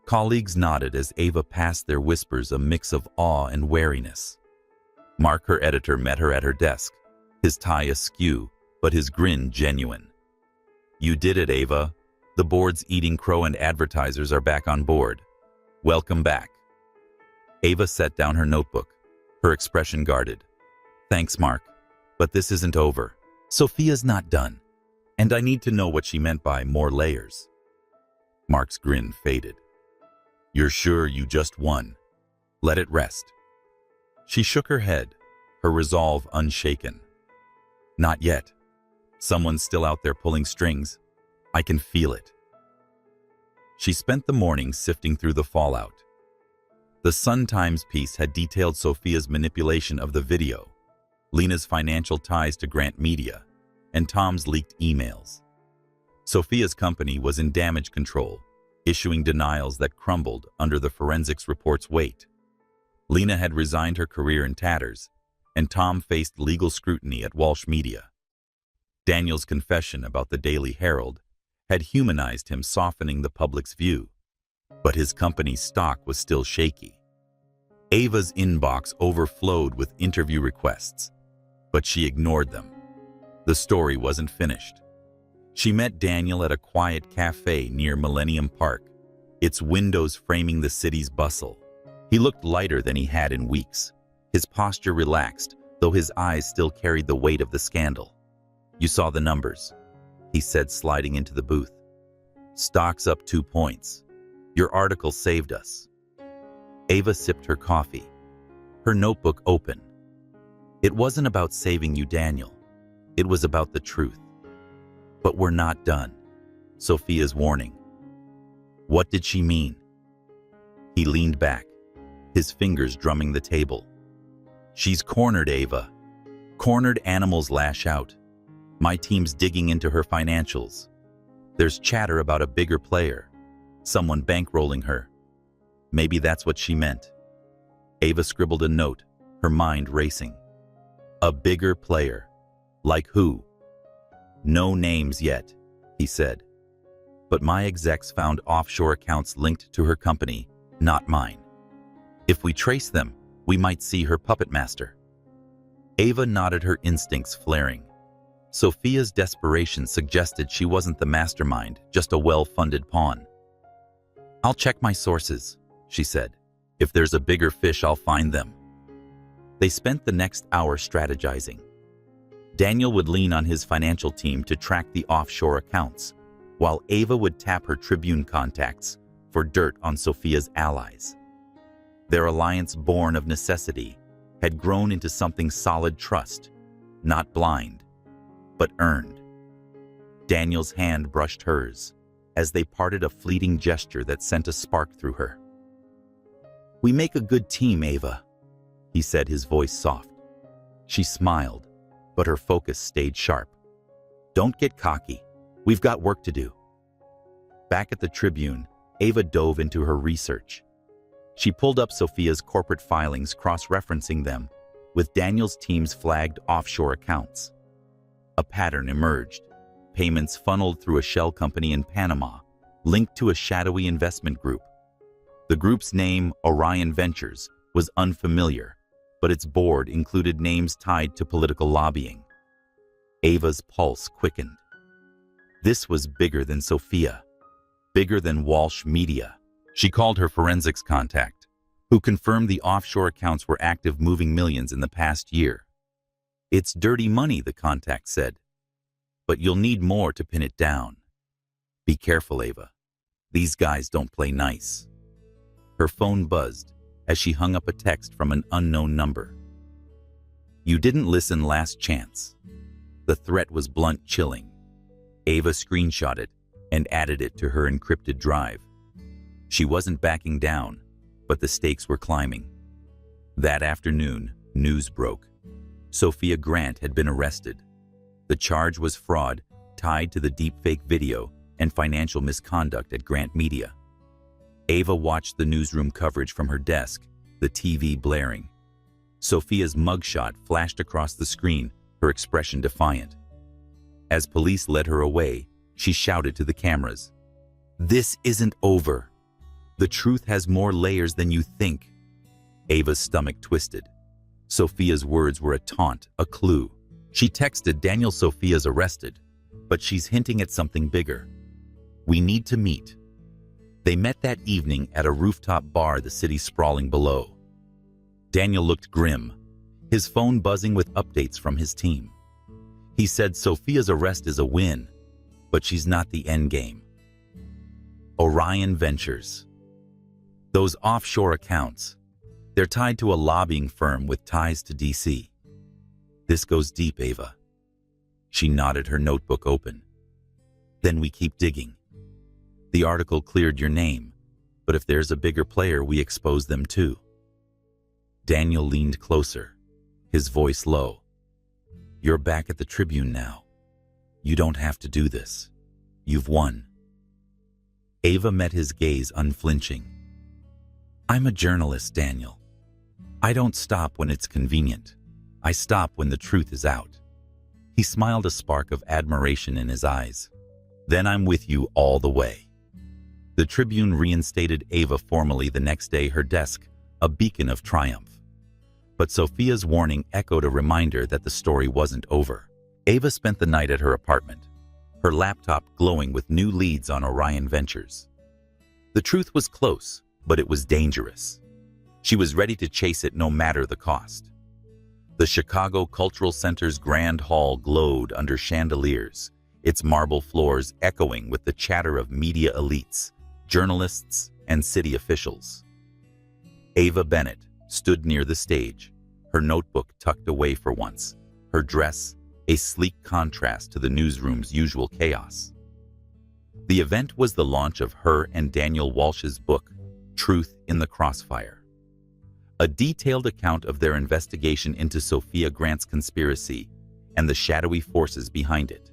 Colleagues nodded as Ava passed, their whispers a mix of awe and wariness. Mark, her editor, met her at her desk, his tie askew, but his grin genuine. "You did it, Ava. The board's eating crow and advertisers are back on board. Welcome back." Ava set down her notebook, her expression guarded. "Thanks, Mark, but this isn't over. Sophia's not done, and I need to know what she meant by more layers." Mark's grin faded. "You're sure you just won? Let it rest." She shook her head, her resolve unshaken. "Not yet. Someone's still out there pulling strings. I can feel it." She spent the morning sifting through the fallout. The Sun-Times piece had detailed Sophia's manipulation of the video, Lena's financial ties to Grant Media, and Tom's leaked emails. Sophia's company was in damage control, issuing denials that crumbled under the forensics report's weight. Lena had resigned, her career in tatters, and Tom faced legal scrutiny at Walsh Media. Daniel's confession about the Daily Herald had humanized him, softening the public's view. but his company's stock was still shaky. Ava's inbox overflowed with interview requests, but she ignored them. The story wasn't finished. She met Daniel at a quiet cafe near Millennium Park, its windows framing the city's bustle. He looked lighter than he had in weeks. His posture relaxed, though his eyes still carried the weight of the scandal. "You saw the numbers," he said, sliding into the booth. "Stock's up 2 points. Your article saved us." Ava sipped her coffee, her notebook open. "It wasn't about saving you, Daniel. It was about the truth." "But we're not done," Sophia's warning. What did she mean? He leaned back, his fingers drumming the table. "She's cornered, Ava. Cornered animals lash out. My team's digging into her financials. There's chatter about a bigger player, someone bankrolling her. Maybe that's what she meant." Ava scribbled a note, her mind racing. "A bigger player. Like who?" "No names yet," he said. "But my execs found offshore accounts linked to her company, not mine. If we trace them, we might see her puppet master." Ava nodded, her instincts flaring. Sophia's desperation suggested she wasn't the mastermind, just a well-funded pawn. "I'll check my sources," she said. "If there's a bigger fish, I'll find them." They spent the next hour strategizing. Daniel would lean on his financial team to track the offshore accounts, while Ava would tap her Tribune contacts for dirt on Sophia's allies. Their alliance, born of necessity, had grown into something solid: trust, not blind, but earned. Daniel's hand brushed hers as they parted, a fleeting gesture that sent a spark through her. "We make a good team, Ava," he said, his voice soft. She smiled, but her focus stayed sharp. "Don't get cocky. We've got work to do." Back at the Tribune, Ava dove into her research. She pulled up Sophia's corporate filings, cross-referencing them with Daniel's team's flagged offshore accounts. A pattern emerged: payments funneled through a shell company in Panama, linked to a shadowy investment group. The group's name, Orion Ventures, was unfamiliar, but its board included names tied to political lobbying. Ava's pulse quickened. This was bigger than Sophia, bigger than Walsh Media. She called her forensics contact, who confirmed the offshore accounts were active, moving millions in the past year. "It's dirty money," the contact said, "but you'll need more to pin it down. Be careful, Ava. These guys don't play nice." Her phone buzzed as she hung up a text from an unknown number. "You didn't listen, last chance." The threat was blunt, chilling. Ava screenshot it and added it to her encrypted drive. She wasn't backing down, but the stakes were climbing. That afternoon, news broke. Sophia Grant had been arrested. The charge was fraud tied to the deepfake video and financial misconduct at Grant Media. Ava watched the newsroom coverage from her desk, the TV blaring. Sophia's mugshot flashed across the screen, her expression defiant. As police led her away, she shouted to the cameras, "This isn't over. The truth has more layers than you think." Ava's stomach twisted. Sophia's words were a taunt, a clue. She texted Daniel, "Sophia's arrested, but she's hinting at something bigger. We need to meet." They met that evening at a rooftop bar, the city sprawling below. Daniel looked grim, his phone buzzing with updates from his team. He said Sophia's arrest is a win, but she's not the end game. Orion Ventures. Those offshore accounts, they're tied to a lobbying firm with ties to DC. This goes deep, Ava. She nodded, her notebook open. "Then we keep digging. The article cleared your name, but if there's a bigger player, we expose them too." Daniel leaned closer, his voice low. "You're back at the Tribune now. You don't have to do this. You've won." Ava met his gaze, unflinching. "I'm a journalist, Daniel. I don't stop when it's convenient. I stop when the truth is out." He smiled, a spark of admiration in his eyes. "Then I'm with you all the way." The Tribune reinstated Ava formally the next day, her desk a beacon of triumph. But Sophia's warning echoed a reminder that the story wasn't over. Ava spent the night at her apartment, her laptop glowing with new leads on Orion Ventures. The truth was close, but it was dangerous. She was ready to chase it no matter the cost. The Chicago Cultural Center's Grand Hall glowed under chandeliers, its marble floors echoing with the chatter of media elites, journalists, and city officials. Ava Bennett stood near the stage, her notebook tucked away for once, her dress a sleek contrast to the newsroom's usual chaos. The event was the launch of her and Daniel Walsh's book, Truth in the Crossfire, a detailed account of their investigation into Sophia Grant's conspiracy and the shadowy forces behind it.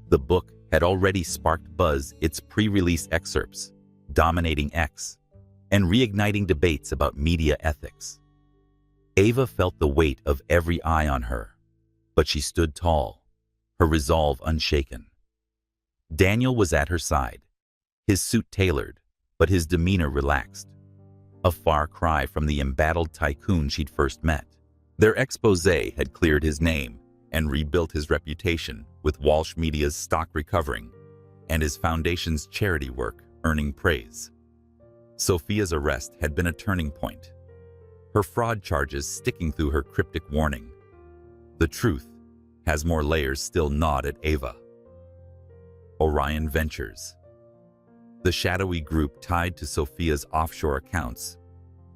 The book had already sparked buzz, its pre-release excerpts, dominating X, and reigniting debates about media ethics. Ava felt the weight of every eye on her, but she stood tall, her resolve unshaken. Daniel was at her side, his suit tailored, but his demeanor relaxed, a far cry from the embattled tycoon she'd first met. Their exposé had cleared his name and rebuilt his reputation, with Walsh Media's stock recovering and his foundation's charity work earning praise. Sophia's arrest had been a turning point, her fraud charges sticking through her cryptic warning. The truth has more layers still gnawed at Ava. Orion Ventures, the shadowy group tied to Sophia's offshore accounts,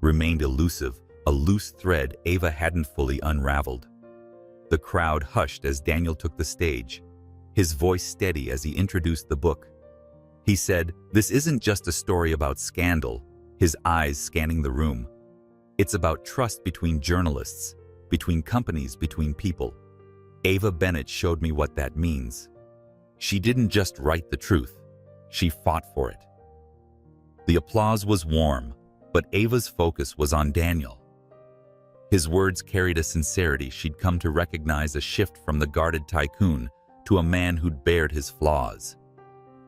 remained elusive, a loose thread Ava hadn't fully unraveled. The crowd hushed as Daniel took the stage, his voice steady as he introduced the book. He said, "This isn't just a story about scandal," his eyes scanning the room. "It's about trust between journalists, between companies, between people." Ava Bennett showed me what that means. She didn't just write the truth, she fought for it. The applause was warm, but Ava's focus was on Daniel. His words carried a sincerity she'd come to recognize, a shift from the guarded tycoon to a man who'd bared his flaws.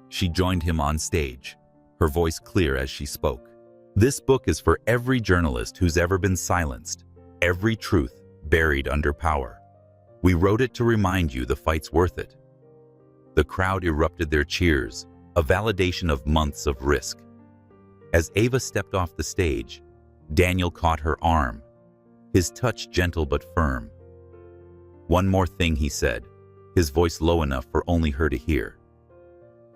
She joined him on stage, her voice clear as she spoke. "This book is for every journalist who's ever been silenced, every truth buried under power. We wrote it to remind you the fight's worth it." The crowd erupted their cheers, a validation of months of risk. As Ava stepped off the stage, Daniel caught her arm, his touch gentle but firm. "One more thing," he said, his voice low enough for only her to hear.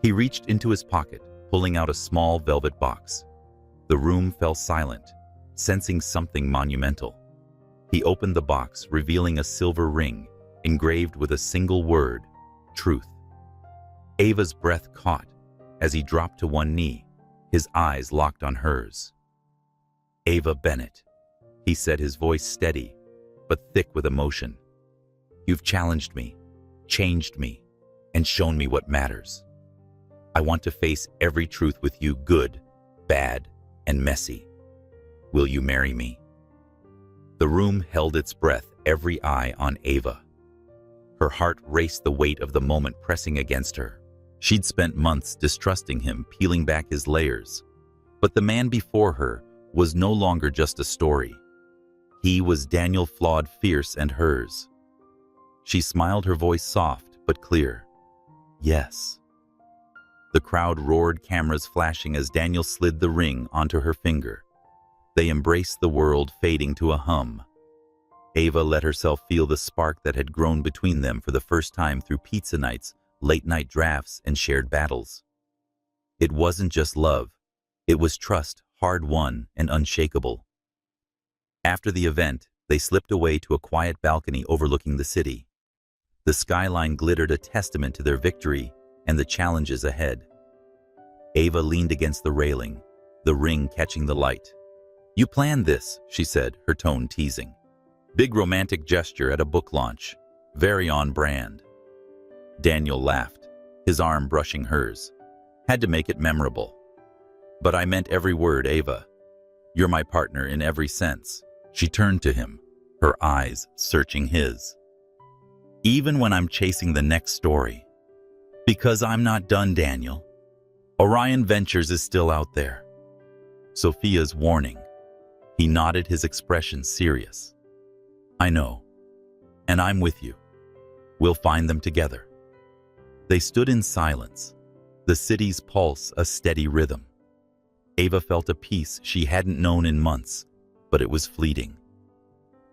He reached into his pocket, pulling out a small velvet box. The room fell silent, sensing something monumental. He opened the box, revealing a silver ring, engraved with a single word, truth. Ava's breath caught as he dropped to one knee, his eyes locked on hers. "Ava Bennett," he said, his voice steady, but thick with emotion. "You've challenged me, changed me, and shown me what matters. I want to face every truth with you, good, bad, and messy. Will you marry me?" The room held its breath, every eye on Ava. Her heart raced, the weight of the moment pressing against her. She'd spent months distrusting him, peeling back his layers. But the man before her was no longer just a story. He was Daniel, flawed, fierce, and hers. She smiled, her voice soft but clear. "Yes." The crowd roared, cameras flashing as Daniel slid the ring onto her finger. They embraced, the world fading to a hum. Ava let herself feel the spark that had grown between them for the first time through pizza nights, late-night drafts, and shared battles. It wasn't just love. It was trust, hard-won and unshakable. After the event, they slipped away to a quiet balcony overlooking the city. The skyline glittered, a testament to their victory and the challenges ahead. Ava leaned against the railing, the ring catching the light. "You planned this," she said, her tone teasing. "Big romantic gesture at a book launch. Very on brand." Daniel laughed, his arm brushing hers. "Had to make it memorable." "But I meant every word, Ava. You're my partner in every sense." She turned to him, her eyes searching his. "Even when I'm chasing the next story. Because I'm not done, Daniel." Orion Ventures is still out there. Sophia's warning. He nodded, his expression serious. I know. And I'm with you. We'll find them together. They stood in silence, the city's pulse a steady rhythm. Ava felt a peace she hadn't known in months, but it was fleeting.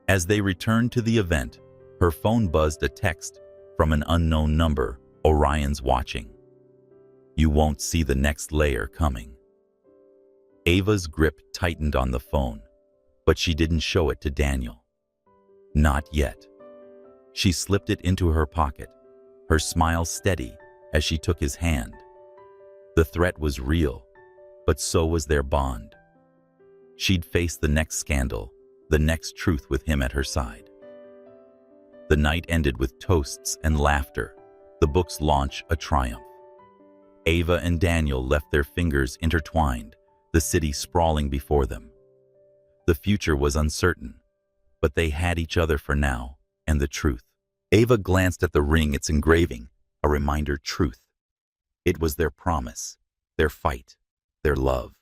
As they returned to the event, her phone buzzed a text from an unknown number. Orion's watching. You won't see the next layer coming. Ava's grip tightened on the phone, but she didn't show it to Daniel. Not yet. She slipped it into her pocket, her smile steady as she took his hand. The threat was real, but so was their bond. She'd face the next scandal, the next truth with him at her side. The night ended with toasts and laughter, the book's launch a triumph. Ava and Daniel left their fingers intertwined, the city sprawling before them. The future was uncertain, but they had each other for now, and the truth. Ava glanced at the ring, its engraving, a reminder: truth. It was their promise, their fight, their love.